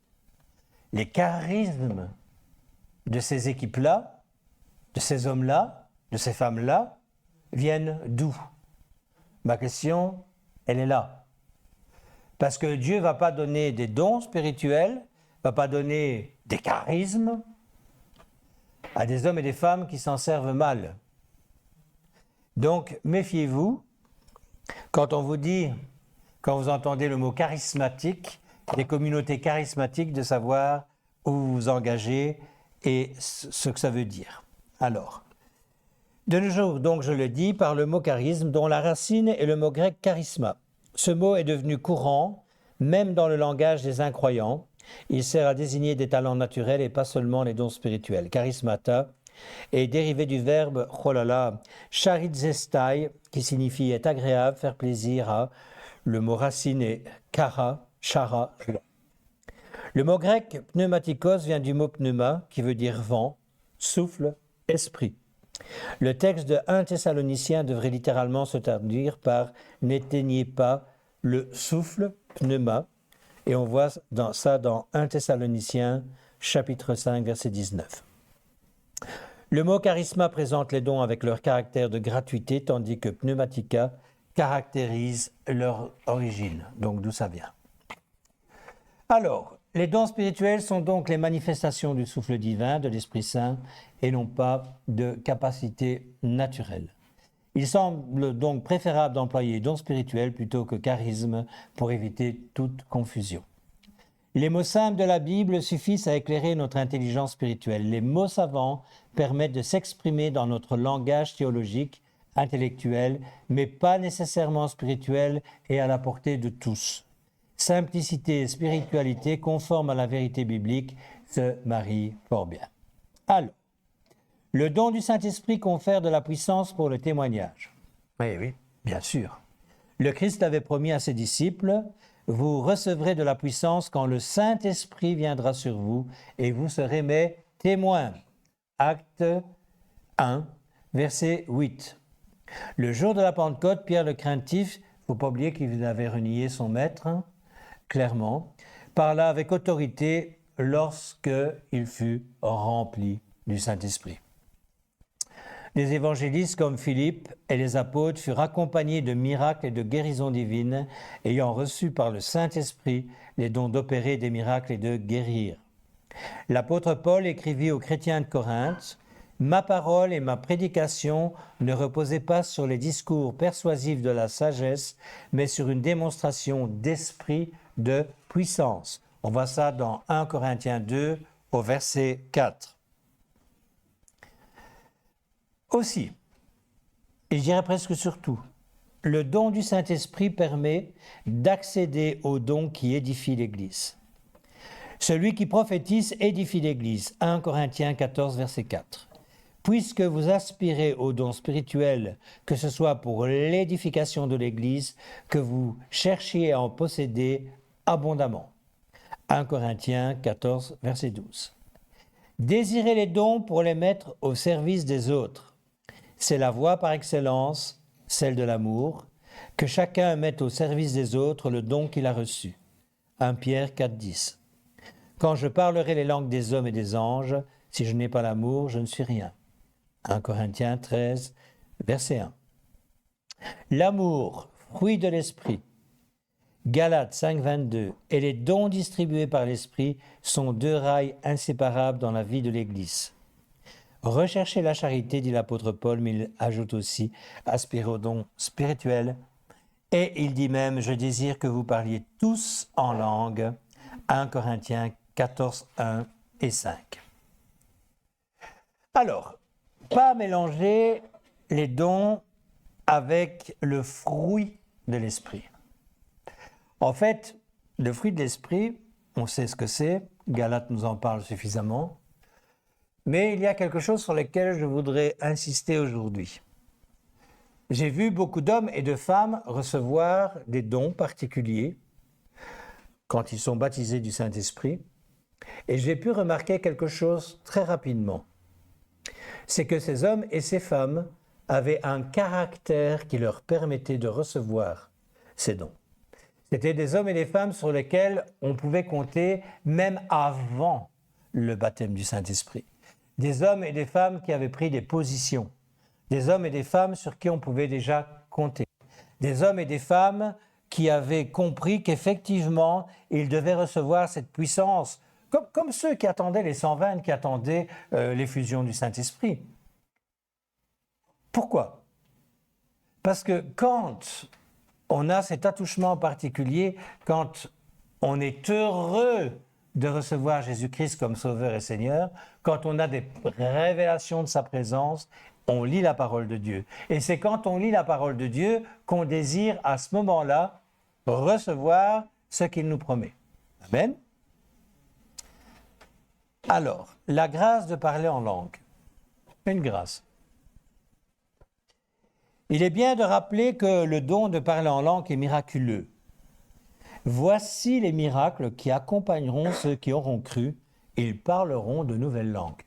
les charismes de ces équipes-là, de ces hommes-là, de ces femmes-là, viennent d'où? Ma question, elle est là. Parce que Dieu ne va pas donner des dons spirituels, ne va pas donner des charismes à des hommes et des femmes qui s'en servent mal. Donc, méfiez-vous, quand on vous dit, quand vous entendez le mot charismatique, des communautés charismatiques, de savoir où vous vous engagez et ce que ça veut dire. Alors, de nos jours, donc je le dis, par le mot charisme, dont la racine est le mot grec charisma. Ce mot est devenu courant, même dans le langage des incroyants. Il sert à désigner des talents naturels et pas seulement les dons spirituels. Charismata est dérivé du verbe cholala, charizestai, qui signifie être agréable, faire plaisir à. Le mot racine est kara, chara. Le mot grec pneumatikos vient du mot pneuma, qui veut dire vent, souffle, esprit. Le texte de 1 Thessaloniciens devrait littéralement se traduire par « n'éteignez pas le souffle, pneuma ». Et on voit ça dans 1 Thessaloniciens, chapitre 5, verset 19. Le mot charisma présente les dons avec leur caractère de gratuité, tandis que pneumatica caractérise leur origine, donc d'où ça vient. Alors, les dons spirituels sont donc les manifestations du souffle divin, de l'Esprit Saint, et non pas de capacités naturelles. Il semble donc préférable d'employer dons spirituels plutôt que charisme pour éviter toute confusion. Les mots simples de la Bible suffisent à éclairer notre intelligence spirituelle. Les mots savants permettent de s'exprimer dans notre langage théologique, intellectuel, mais pas nécessairement spirituel et à la portée de tous. Simplicité et spiritualité conformes à la vérité biblique se marient fort bien. Alors, le don du Saint-Esprit confère de la puissance pour le témoignage. Oui, bien sûr. Le Christ avait promis à ses disciples, « Vous recevrez de la puissance quand le Saint-Esprit viendra sur vous et vous serez mes témoins. » Acte 1, verset 8. Le jour de la Pentecôte, Pierre le craintif, il ne faut pas oublier qu'il avait renié son maître, clairement, parla avec autorité lorsqu'il fut rempli du Saint-Esprit. Les évangélistes comme Philippe et les apôtres furent accompagnés de miracles et de guérisons divines, ayant reçu par le Saint-Esprit les dons d'opérer des miracles et de guérir. L'apôtre Paul écrivit aux chrétiens de Corinthe, « Ma parole et ma prédication ne reposaient pas sur les discours persuasifs de la sagesse, mais sur une démonstration d'esprit de puissance. » On voit ça dans 1 Corinthiens 2 au verset 4. Aussi, et je dirais presque surtout, le don du Saint-Esprit permet d'accéder au don qui édifie l'Église. Celui qui prophétise édifie l'Église. 1 Corinthiens 14, verset 4. Puisque vous aspirez au don spirituel, que ce soit pour l'édification de l'Église, que vous cherchiez à en posséder abondamment. 1 Corinthiens 14, verset 12. Désirez les dons pour les mettre au service des autres. C'est la voie par excellence, celle de l'amour, que chacun mette au service des autres le don qu'il a reçu. 1 Pierre 4, 10. Quand je parlerai les langues des hommes et des anges, si je n'ai pas l'amour, je ne suis rien. 1 Corinthiens 13, verset 1. L'amour, fruit de l'esprit, Galates 5, 22, et les dons distribués par l'Esprit sont deux rails inséparables dans la vie de l'Église. Recherchez la charité, dit l'apôtre Paul, mais il ajoute aussi, aspirez aux dons spirituels. Et il dit même, je désire que vous parliez tous en langue, 1 Corinthiens 14, 1 et 5. Alors, pas mélanger les dons avec le fruit de l'esprit. En fait, le fruit de l'esprit, on sait ce que c'est, Galates nous en parle suffisamment, mais il y a quelque chose sur lequel je voudrais insister aujourd'hui. J'ai vu beaucoup d'hommes et de femmes recevoir des dons particuliers quand ils sont baptisés du Saint-Esprit, et j'ai pu remarquer quelque chose très rapidement. C'est que ces hommes et ces femmes avaient un caractère qui leur permettait de recevoir ces dons. C'était des hommes et des femmes sur lesquels on pouvait compter même avant le baptême du Saint-Esprit. Des hommes et des femmes qui avaient pris des positions. Des hommes et des femmes sur qui on pouvait déjà compter. Des hommes et des femmes qui avaient compris qu'effectivement, ils devaient recevoir cette puissance, comme ceux qui attendaient les 120, qui attendaient l'effusion du Saint-Esprit. Pourquoi ? Parce que quand on a cet attouchement particulier, quand on est heureux de recevoir Jésus-Christ comme Sauveur et Seigneur, quand on a des révélations de sa présence, on lit la parole de Dieu. Et c'est quand on lit la parole de Dieu qu'on désire à ce moment-là recevoir ce qu'il nous promet. Amen. Alors, la grâce de parler en langue. Une grâce. Il est bien de rappeler que le don de parler en langue est miraculeux. Voici les miracles qui accompagneront ceux qui auront cru. Ils parleront de nouvelles langues.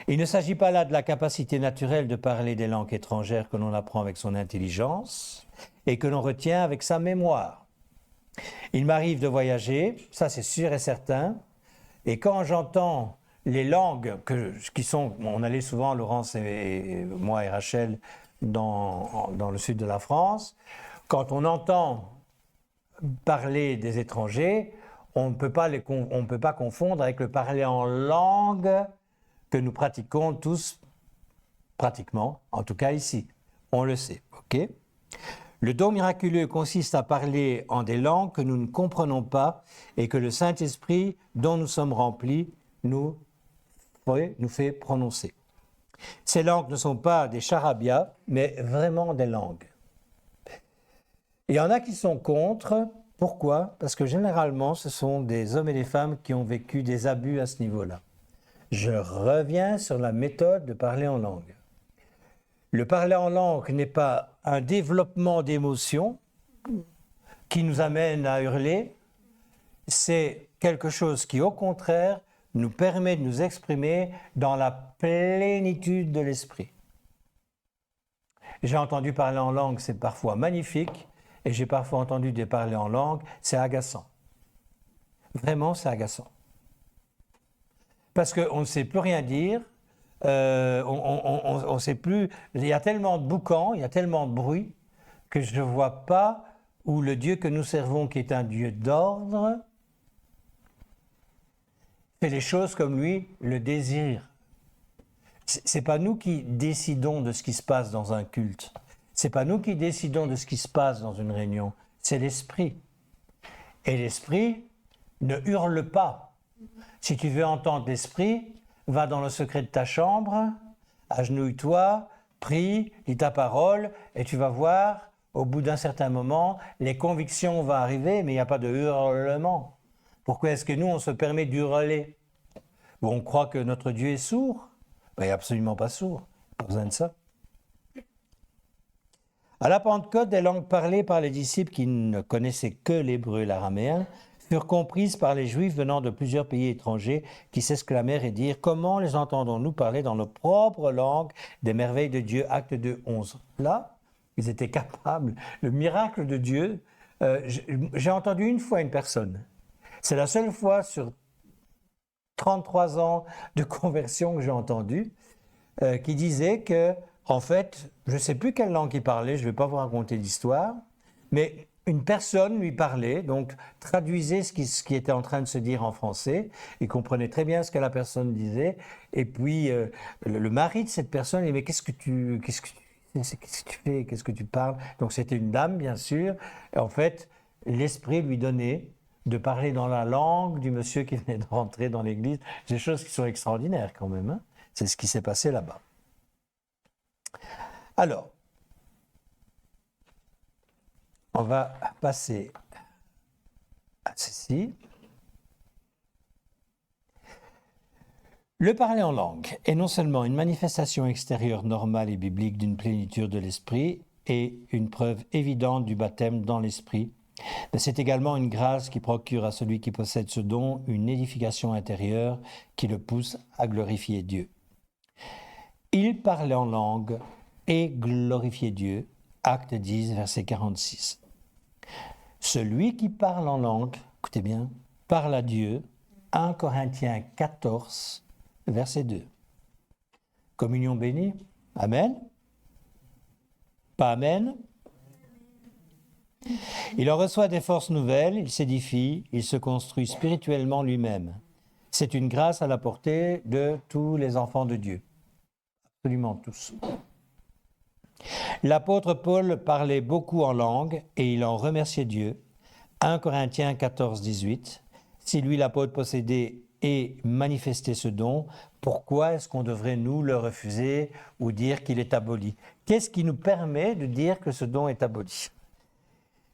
Il ne s'agit pas là de la capacité naturelle de parler des langues étrangères que l'on apprend avec son intelligence et que l'on retient avec sa mémoire. Il m'arrive de voyager, ça c'est sûr et certain, et quand j'entends les langues qui sont, on allait souvent, Laurence et moi et Rachel, dans le sud de la France, quand on entend parler des étrangers, on ne peut pas confondre avec le parler en langue que nous pratiquons tous, pratiquement, en tout cas ici. On le sait, ok ? Le don miraculeux consiste à parler en des langues que nous ne comprenons pas et que le Saint-Esprit, dont nous sommes remplis, nous fait prononcer. Ces langues ne sont pas des charabia, mais vraiment des langues. Il y en a qui sont contre. Pourquoi ? Parce que généralement, ce sont des hommes et des femmes qui ont vécu des abus à ce niveau-là. Je reviens sur la méthode de parler en langue. Le parler en langue n'est pas un développement d'émotions qui nous amène à hurler. C'est quelque chose qui, au contraire, nous permet de nous exprimer dans la plénitude de l'esprit. J'ai entendu parler en langue, c'est parfois magnifique, et j'ai parfois entendu des parler en langue, c'est agaçant. Vraiment, c'est agaçant. Parce qu'on ne sait plus rien dire, on ne sait plus, il y a tellement de boucan, il y a tellement de bruit, que je ne vois pas où le Dieu que nous servons, qui est un Dieu d'ordre, fait les choses comme lui le désire. Ce n'est pas nous qui décidons de ce qui se passe dans un culte. Ce n'est pas nous qui décidons de ce qui se passe dans une réunion. C'est l'Esprit. Et l'Esprit ne hurle pas. Si tu veux entendre l'Esprit, va dans le secret de ta chambre, agenouille-toi, prie, lis ta parole, et tu vas voir, au bout d'un certain moment, les convictions vont arriver, mais il n'y a pas de hurlement. Pourquoi est-ce que nous, on se permet d'hurler ? Ou on croit que notre Dieu est sourd ? Ben, il n'est absolument pas sourd. Pas besoin de ça. À la Pentecôte, des langues parlées par les disciples qui ne connaissaient que l'hébreu et l'araméen furent comprises par les Juifs venant de plusieurs pays étrangers qui s'exclamèrent et dirent « Comment les entendons-nous parler dans nos propres langues des merveilles de Dieu ?» Acte 2, 11. Là, ils étaient capables. Le miracle de Dieu, j'ai entendu une fois une personne. C'est la seule fois sur 33 ans de conversion que j'ai entendu, qui disait que, en fait, je ne sais plus quelle langue il parlait, je ne vais pas vous raconter d'histoire, Mais une personne lui parlait, donc traduisait ce qui était en train de se dire en français. Il comprenait très bien ce que la personne disait. Et puis, le mari de cette personne, il dit, mais qu'est-ce que tu fais? Qu'est-ce que tu parles? Donc, c'était une dame, bien sûr. Et en fait, l'esprit lui donnait de parler dans la langue du monsieur qui venait de rentrer dans l'église. Des choses qui sont extraordinaires quand même, hein. C'est ce qui s'est passé là-bas. Alors, on va passer à ceci. Le parler en langue est non seulement une manifestation extérieure normale et biblique d'une plénitude de l'esprit et une preuve évidente du baptême dans l'esprit, mais c'est également une grâce qui procure à celui qui possède ce don une édification intérieure qui le pousse à glorifier Dieu. Il parlait en langue et glorifiait Dieu. Acte 10, verset 46. Celui qui parle en langue, écoutez bien, parle à Dieu. 1 Corinthiens 14, verset 2. Communion bénie. Amen. Pas amen. Il en reçoit des forces nouvelles, il s'édifie, il se construit spirituellement lui-même. C'est une grâce à la portée de tous les enfants de Dieu. Absolument tous. L'apôtre Paul parlait beaucoup en langue et il en remerciait Dieu. 1 Corinthiens 14, 18. Si lui, l'apôtre, possédait et manifestait ce don, pourquoi est-ce qu'on devrait nous le refuser ou dire qu'il est aboli? Qu'est-ce qui nous permet de dire que ce don est aboli?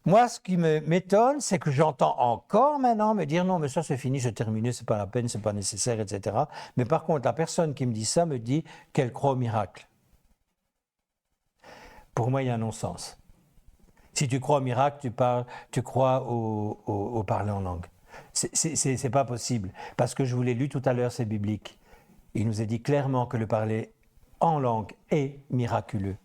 Moi, ce qui m'étonne, c'est que j'entends encore maintenant me dire non, mais ça c'est fini, c'est terminé, c'est pas la peine, c'est pas nécessaire, etc. Mais par contre, la personne qui me dit ça me dit qu'elle croit au miracle. Pour moi, il y a un non-sens. Si tu crois au miracle, tu crois au parler en langue. C'est pas possible. Parce que je vous l'ai lu tout à l'heure, c'est biblique. Il nous est dit clairement que le parler en langue est miraculeux.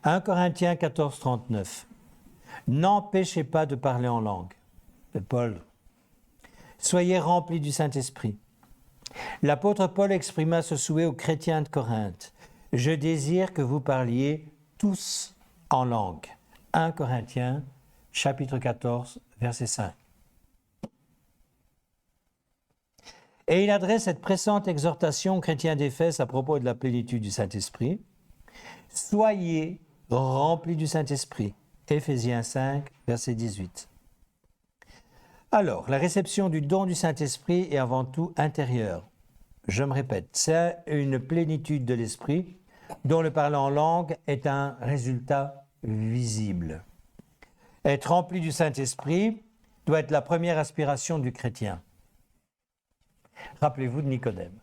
1 Corinthiens 14, 39. N'empêchez pas de parler en langue. C'est Paul. Soyez remplis du Saint-Esprit. L'apôtre Paul exprima ce souhait aux chrétiens de Corinthe. Je désire que vous parliez tous en langue. 1 Corinthiens, chapitre 14, verset 5. Et il adresse cette pressante exhortation aux chrétiens d'Éphèse à propos de la plénitude du Saint-Esprit. Soyez remplis du Saint-Esprit. Éphésiens 5, verset 18. Alors, la réception du don du Saint-Esprit est avant tout intérieure. Je me répète, c'est une plénitude de l'Esprit dont le parler en langue est un résultat visible. Être rempli du Saint-Esprit doit être la première aspiration du chrétien. Rappelez-vous de Nicodème.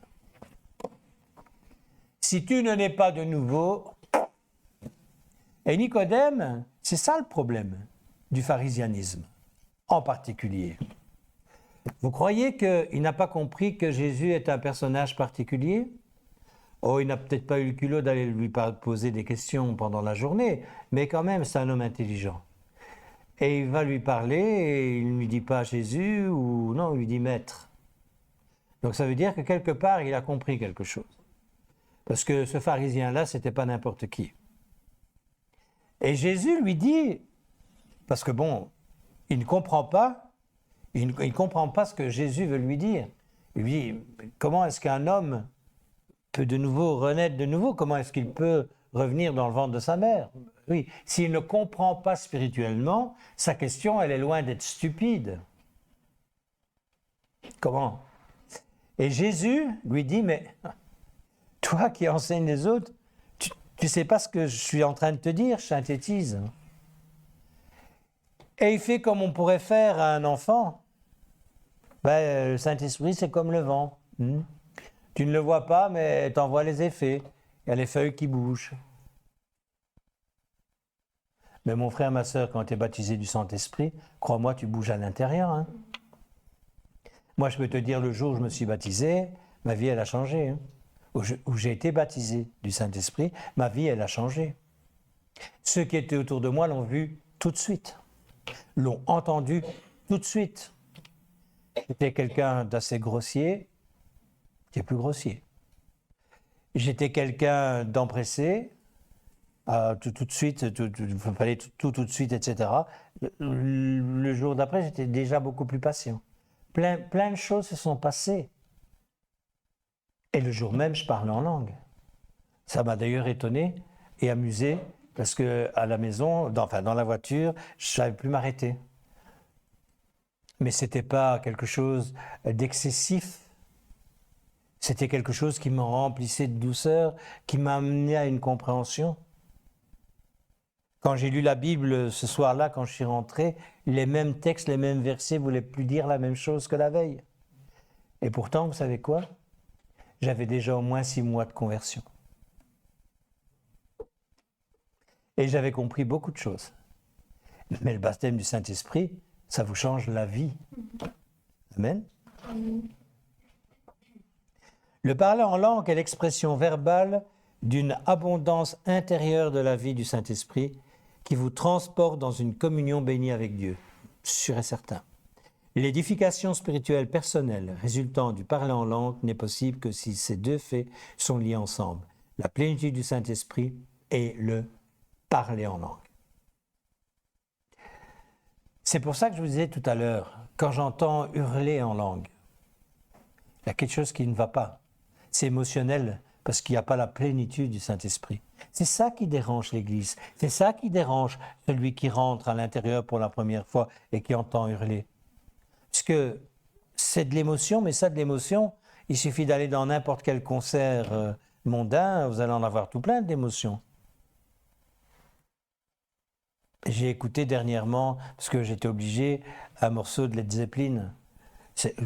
Si tu ne nais pas de nouveau, et Nicodème, c'est ça le problème du pharisianisme, en particulier. Vous croyez qu'il n'a pas compris que Jésus est un personnage particulier? Oh, il n'a peut-être pas eu le culot d'aller lui poser des questions pendant la journée, mais quand même, c'est un homme intelligent. Et il va lui parler, et il ne lui dit pas Jésus, ou non, il lui dit Maître. Donc ça veut dire que quelque part, il a compris quelque chose. Parce que ce pharisien-là, c'était pas n'importe qui. Et Jésus lui dit, parce que bon, il ne comprend pas ce que Jésus veut lui dire. Il lui dit, comment est-ce qu'un homme peut de nouveau renaître de nouveau? Comment est-ce qu'il peut revenir dans le ventre de sa mère? Oui, s'il ne comprend pas spirituellement, sa question, elle est loin d'être stupide. Comment? Et Jésus lui dit, mais toi qui enseignes les autres, tu ne sais pas ce que je suis en train de te dire, je synthétise. Et il fait comme on pourrait faire à un enfant. Ben, le Saint-Esprit, c'est comme le vent. Tu ne le vois pas, mais tu en vois les effets. Il y a les feuilles qui bougent. Mais mon frère, ma soeur, quand tu es baptisé du Saint-Esprit, crois-moi, tu bouges à l'intérieur. Hein. Moi, je peux te dire, le jour où je me suis baptisé, ma vie, elle a changé. Hein. Où j'ai été baptisé du Saint-Esprit, ma vie, elle a changé. Ceux qui étaient autour de moi l'ont vu tout de suite, l'ont entendu tout de suite. J'étais quelqu'un d'assez grossier, j'étais plus grossier. J'étais quelqu'un d'empressé, tout de suite, il fallait tout de suite, etc. Le jour d'après, j'étais déjà beaucoup plus patient. Plein de choses se sont passées. Et le jour même, je parlais en langue. Ça m'a d'ailleurs étonné et amusé, parce qu'à la maison, dans la voiture, je ne savais plus m'arrêter. Mais ce n'était pas quelque chose d'excessif. C'était quelque chose qui me remplissait de douceur, qui m'a amené à une compréhension. Quand j'ai lu la Bible ce soir-là, quand je suis rentré, les mêmes textes, les mêmes versets ne voulaient plus dire la même chose que la veille. Et pourtant, vous savez quoi? J'avais déjà au moins 6 mois de conversion. Et j'avais compris beaucoup de choses. Mais le baptême du Saint-Esprit, ça vous change la vie. Amen. Le parler en langue est l'expression verbale d'une abondance intérieure de la vie du Saint-Esprit qui vous transporte dans une communion bénie avec Dieu, sûr et certain. L'édification spirituelle personnelle résultant du parler en langue n'est possible que si ces deux faits sont liés ensemble, la plénitude du Saint-Esprit et le parler en langue. C'est pour ça que je vous disais tout à l'heure, quand j'entends hurler en langue, il y a quelque chose qui ne va pas. C'est émotionnel parce qu'il n'y a pas la plénitude du Saint-Esprit. C'est ça qui dérange l'Église. C'est ça qui dérange celui qui rentre à l'intérieur pour la première fois et qui entend hurler. Parce que c'est de l'émotion, mais ça de l'émotion, il suffit d'aller dans n'importe quel concert mondain, vous allez en avoir tout plein d'émotions. J'ai écouté dernièrement, parce que j'étais obligé, un morceau de Led Zeppelin.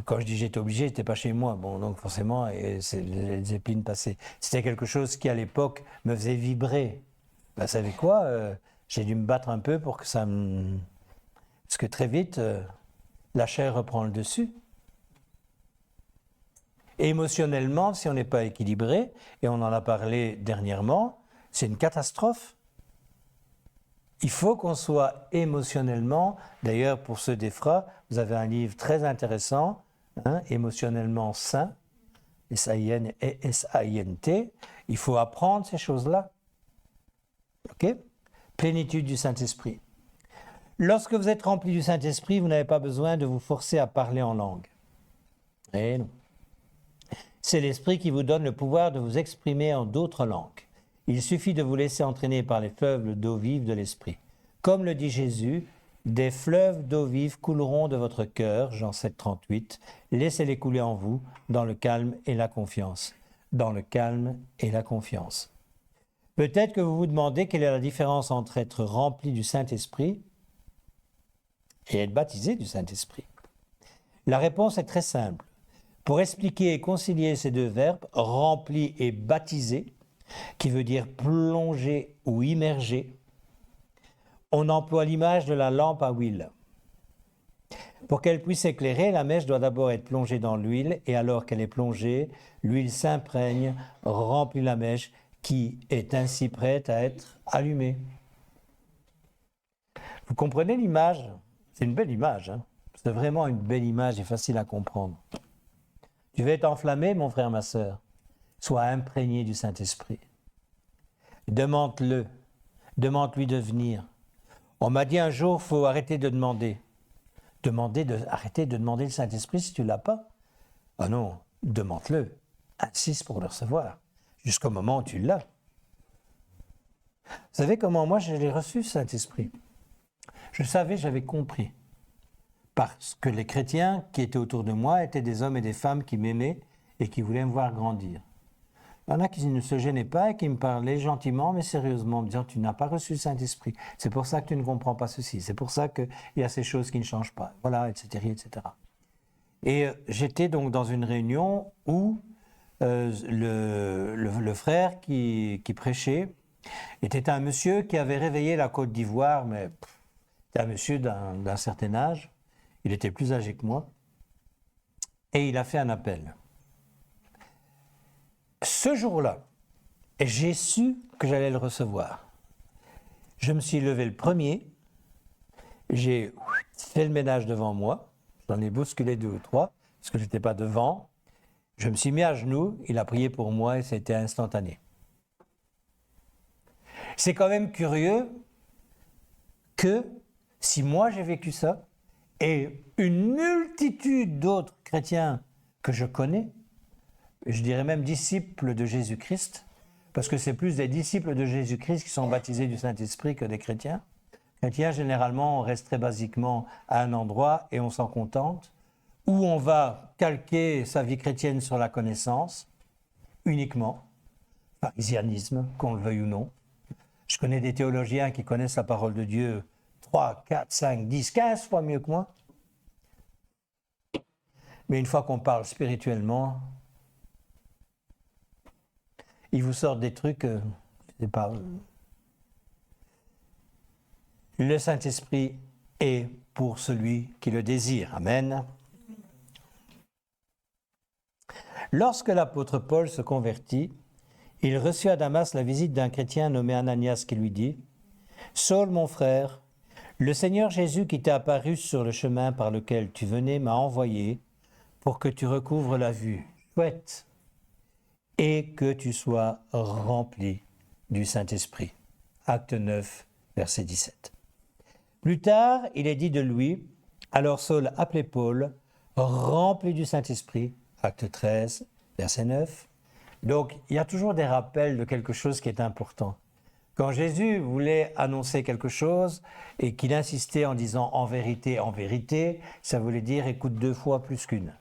Quand je dis j'étais obligé, j'étais pas chez moi. Bon, donc forcément, Led Zeppelin passait. C'était quelque chose qui, à l'époque, me faisait vibrer. Ben, vous savez quoi? J'ai dû me battre un peu pour que ça me... Parce que très vite, la chair reprend le dessus. Et émotionnellement, si on n'est pas équilibré, et on en a parlé dernièrement, c'est une catastrophe. Il faut qu'on soit émotionnellement, d'ailleurs pour ceux d'Ephra, vous avez un livre très intéressant, émotionnellement sain, S-A-I-N et S-A-I-N-T, il faut apprendre ces choses-là. Ok? Plénitude du Saint-Esprit. Lorsque vous êtes rempli du Saint-Esprit, vous n'avez pas besoin de vous forcer à parler en langue. Eh non. C'est l'Esprit qui vous donne le pouvoir de vous exprimer en d'autres langues. Il suffit de vous laisser entraîner par les fleuves d'eau vive de l'Esprit. Comme le dit Jésus, des fleuves d'eau vive couleront de votre cœur, Jean 7, 38. Laissez-les couler en vous, dans le calme et la confiance. Dans le calme et la confiance. Peut-être que vous vous demandez quelle est la différence entre être rempli du Saint-Esprit et être baptisé du Saint-Esprit. La réponse est très simple. Pour expliquer et concilier ces deux verbes, rempli et baptisé, qui veut dire plonger ou immerger, on emploie l'image de la lampe à huile. Pour qu'elle puisse éclairer, la mèche doit d'abord être plongée dans l'huile, et alors qu'elle est plongée, l'huile s'imprègne, remplit la mèche, qui est ainsi prête à être allumée. Vous comprenez l'image? C'est une belle image, hein? C'est vraiment une belle image et facile à comprendre. Tu veux être enflammé, mon frère, ma sœur? Sois imprégné du Saint-Esprit. Demande-le. Demande-lui de venir. On m'a dit un jour, il faut arrêter de demander. Arrêter de demander le Saint-Esprit si tu ne l'as pas. Ah non, demande-le. Insiste pour le recevoir. Jusqu'au moment où tu l'as. Vous savez comment moi je l'ai reçu, ce Saint-Esprit? Je savais, j'avais compris. Parce que les chrétiens qui étaient autour de moi étaient des hommes et des femmes qui m'aimaient et qui voulaient me voir grandir. Il y en a qui ne se gênaient pas et qui me parlaient gentiment mais sérieusement, me disant « tu n'as pas reçu le Saint-Esprit, c'est pour ça que tu ne comprends pas ceci, c'est pour ça qu'il y a ces choses qui ne changent pas, voilà, etc. etc. » Et j'étais donc dans une réunion où le frère qui prêchait était un monsieur qui avait réveillé la Côte d'Ivoire, mais c'était un monsieur d'un certain âge, il était plus âgé que moi, et il a fait un appel. Ce jour-là, j'ai su que j'allais le recevoir. Je me suis levé le premier, j'ai fait le ménage devant moi, j'en ai bousculé 2 ou 3, parce que je n'étais pas devant. Je me suis mis à genoux, il a prié pour moi et c'était instantané. C'est quand même curieux que si moi j'ai vécu ça, et une multitude d'autres chrétiens que je connais, je dirais même disciples de Jésus-Christ, parce que c'est plus des disciples de Jésus-Christ qui sont baptisés du Saint-Esprit que des chrétiens. Les chrétiens, généralement, on reste très basiquement à un endroit et on s'en contente, où on va calquer sa vie chrétienne sur la connaissance, uniquement, pharisianisme, qu'on le veuille ou non. Je connais des théologiens qui connaissent la parole de Dieu 3, 4, 5, 10, 15 fois mieux que moi. Mais une fois qu'on parle spirituellement, ils vous sortent des trucs, c'est pas... Le Saint-Esprit est pour celui qui le désire. Amen. Lorsque l'apôtre Paul se convertit, il reçut à Damas la visite d'un chrétien nommé Ananias qui lui dit « Saul, mon frère, le Seigneur Jésus qui t'est apparu sur le chemin par lequel tu venais m'a envoyé pour que tu recouvres la vue, chouette, et que tu sois rempli du Saint-Esprit. » Acte 9, verset 17. Plus tard, il est dit de lui, alors Saul appelait Paul, rempli du Saint-Esprit, Acte 13, verset 9. Donc, il y a toujours des rappels de quelque chose qui est important. Quand Jésus voulait annoncer quelque chose et qu'il insistait en disant en vérité, ça voulait dire écoute 2 fois plus qu'une.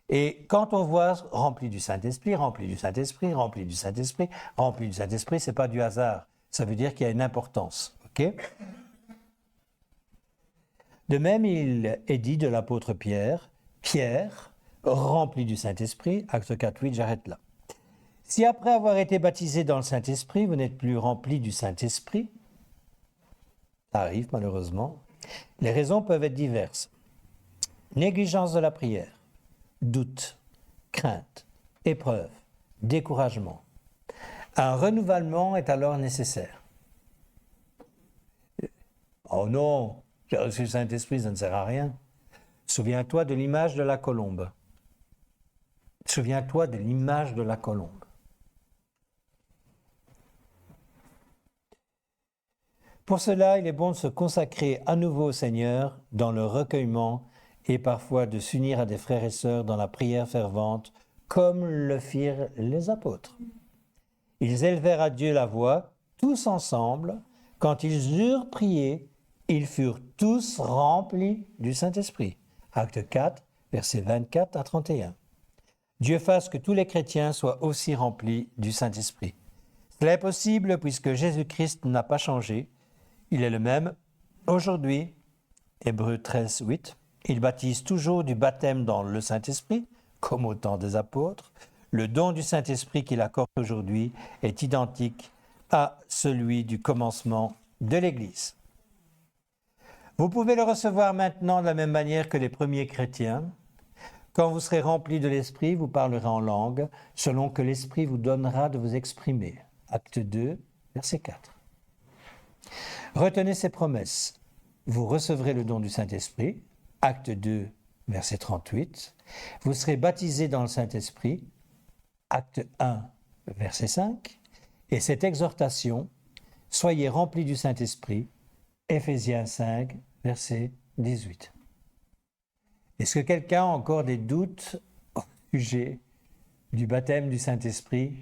Et quand on voit rempli du Saint-Esprit, rempli du Saint-Esprit, rempli du Saint-Esprit, rempli du Saint-Esprit, ce n'est pas du hasard. Ça veut dire qu'il y a une importance. Ok ? De même, il est dit de l'apôtre Pierre, rempli du Saint-Esprit, Acte 4, 8, j'arrête là. Si après avoir été baptisé dans le Saint-Esprit, vous n'êtes plus rempli du Saint-Esprit, ça arrive malheureusement, les raisons peuvent être diverses. Négligence de la prière, doute, crainte, épreuve, découragement. Un renouvellement est alors nécessaire. Oh non, j'ai reçu le Saint-Esprit, ça ne sert à rien. Souviens-toi de l'image de la colombe. Souviens-toi de l'image de la colombe. Pour cela, il est bon de se consacrer à nouveau au Seigneur dans le recueillement et parfois de s'unir à des frères et sœurs dans la prière fervente, comme le firent les apôtres. Ils élevèrent à Dieu la voix, tous ensemble. Quand ils eurent prié, ils furent tous remplis du Saint-Esprit. Acte 4, versets 24 à 31. Dieu fasse que tous les chrétiens soient aussi remplis du Saint-Esprit. Cela est possible puisque Jésus-Christ n'a pas changé. Il est le même aujourd'hui. Hébreux 13, 8. Il baptise toujours du baptême dans le Saint-Esprit, comme au temps des apôtres. Le don du Saint-Esprit qu'il accorde aujourd'hui est identique à celui du commencement de l'Église. Vous pouvez le recevoir maintenant de la même manière que les premiers chrétiens. Quand vous serez remplis de l'Esprit, vous parlerez en langue, selon que l'Esprit vous donnera de vous exprimer. Acte 2, verset 4. Retenez ces promesses. Vous recevrez le don du Saint-Esprit. Acte 2, verset 38. Vous serez baptisés dans le Saint-Esprit. Acte 1, verset 5. Et cette exhortation, soyez remplis du Saint-Esprit. Éphésiens 5, verset 18. Est-ce que quelqu'un a encore des doutes au sujet du baptême du Saint-Esprit,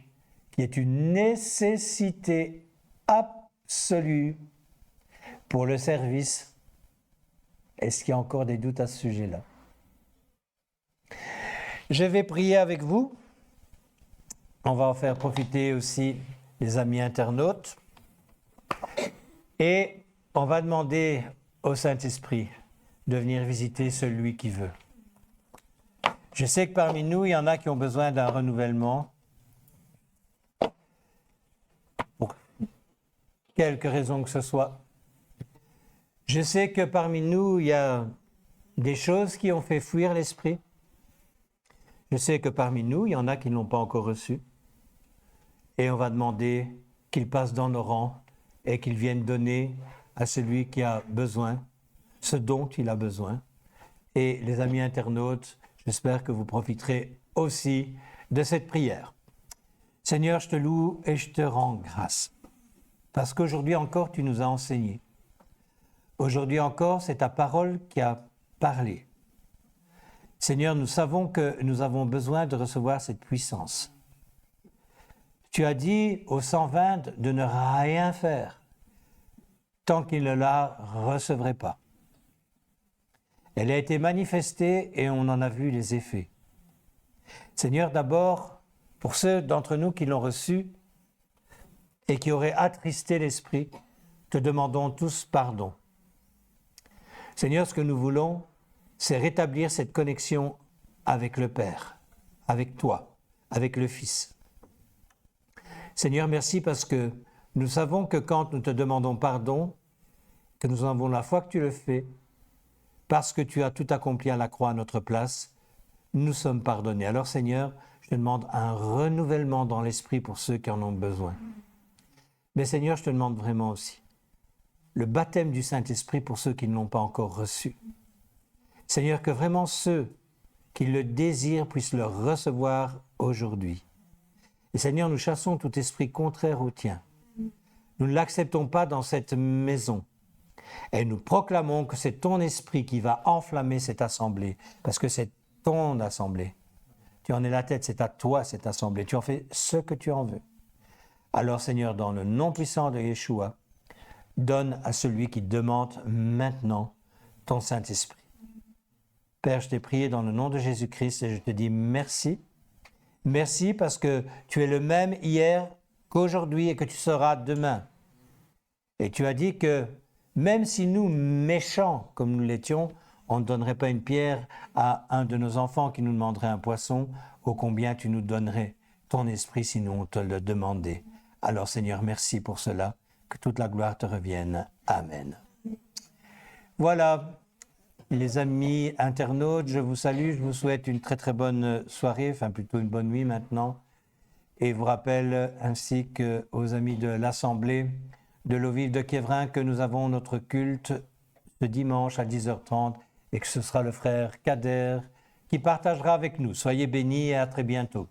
qui est une nécessité absolue pour le service? Est-ce qu'il y a encore des doutes à ce sujet-là? Je vais prier avec vous. On va en faire profiter aussi les amis internautes. Et on va demander au Saint-Esprit de venir visiter celui qui veut. Je sais que parmi nous, il y en a qui ont besoin d'un renouvellement pour quelque raison que ce soit. Je sais que parmi nous, il y a des choses qui ont fait fuir l'esprit. Je sais que parmi nous, il y en a qui ne l'ont pas encore reçu. Et on va demander qu'il passe dans nos rangs et qu'il vienne donner à celui qui a besoin ce dont il a besoin. Et les amis internautes, j'espère que vous profiterez aussi de cette prière. Seigneur, je te loue et je te rends grâce. parce qu'aujourd'hui encore, tu nous as enseigné. Aujourd'hui encore, c'est ta parole qui a parlé. Seigneur, nous savons que nous avons besoin de recevoir cette puissance. Tu as dit aux 120 de ne rien faire tant qu'ils ne la recevraient pas. Elle a été manifestée et on en a vu les effets. Seigneur, d'abord, pour ceux d'entre nous qui l'ont reçue et qui auraient attristé l'Esprit, te demandons tous pardon. Seigneur, ce que nous voulons, c'est rétablir cette connexion avec le Père, avec toi, avec le Fils. Seigneur, merci parce que nous savons que quand nous te demandons pardon, que nous avons la foi que tu le fais, parce que tu as tout accompli à la croix à notre place, nous sommes pardonnés. Alors Seigneur, je te demande un renouvellement dans l'esprit pour ceux qui en ont besoin. Mais Seigneur, je te demande vraiment aussi le baptême du Saint-Esprit pour ceux qui ne l'ont pas encore reçu. Seigneur, que vraiment ceux qui le désirent puissent le recevoir aujourd'hui. Et Seigneur, nous chassons tout esprit contraire au tien. Nous ne l'acceptons pas dans cette maison. Et nous proclamons que c'est ton esprit qui va enflammer cette assemblée, parce que c'est ton assemblée. Tu en es la tête, c'est à toi cette assemblée. Tu en fais ce que tu en veux. Alors Seigneur, dans le nom puissant de Yeshua, donne à celui qui demande maintenant ton Saint-Esprit. Père, je t'ai prié dans le nom de Jésus-Christ et je te dis merci. Merci parce que tu es le même hier qu'aujourd'hui et que tu seras demain. Et tu as dit que même si nous, méchants comme nous l'étions, on ne donnerait pas une pierre à un de nos enfants qui nous demanderait un poisson, ô combien tu nous donnerais ton esprit si nous on te le demandait. Alors Seigneur, merci pour cela, que toute la gloire te revienne. Amen. Voilà, les amis internautes, je vous salue, je vous souhaite une très très bonne soirée, enfin plutôt une bonne nuit maintenant, et vous rappelle ainsi qu'aux amis de l'Assemblée de l'eau vive de Kievrin que nous avons notre culte ce dimanche à 10h30 et que ce sera le frère Kader qui partagera avec nous. Soyez bénis et à très bientôt.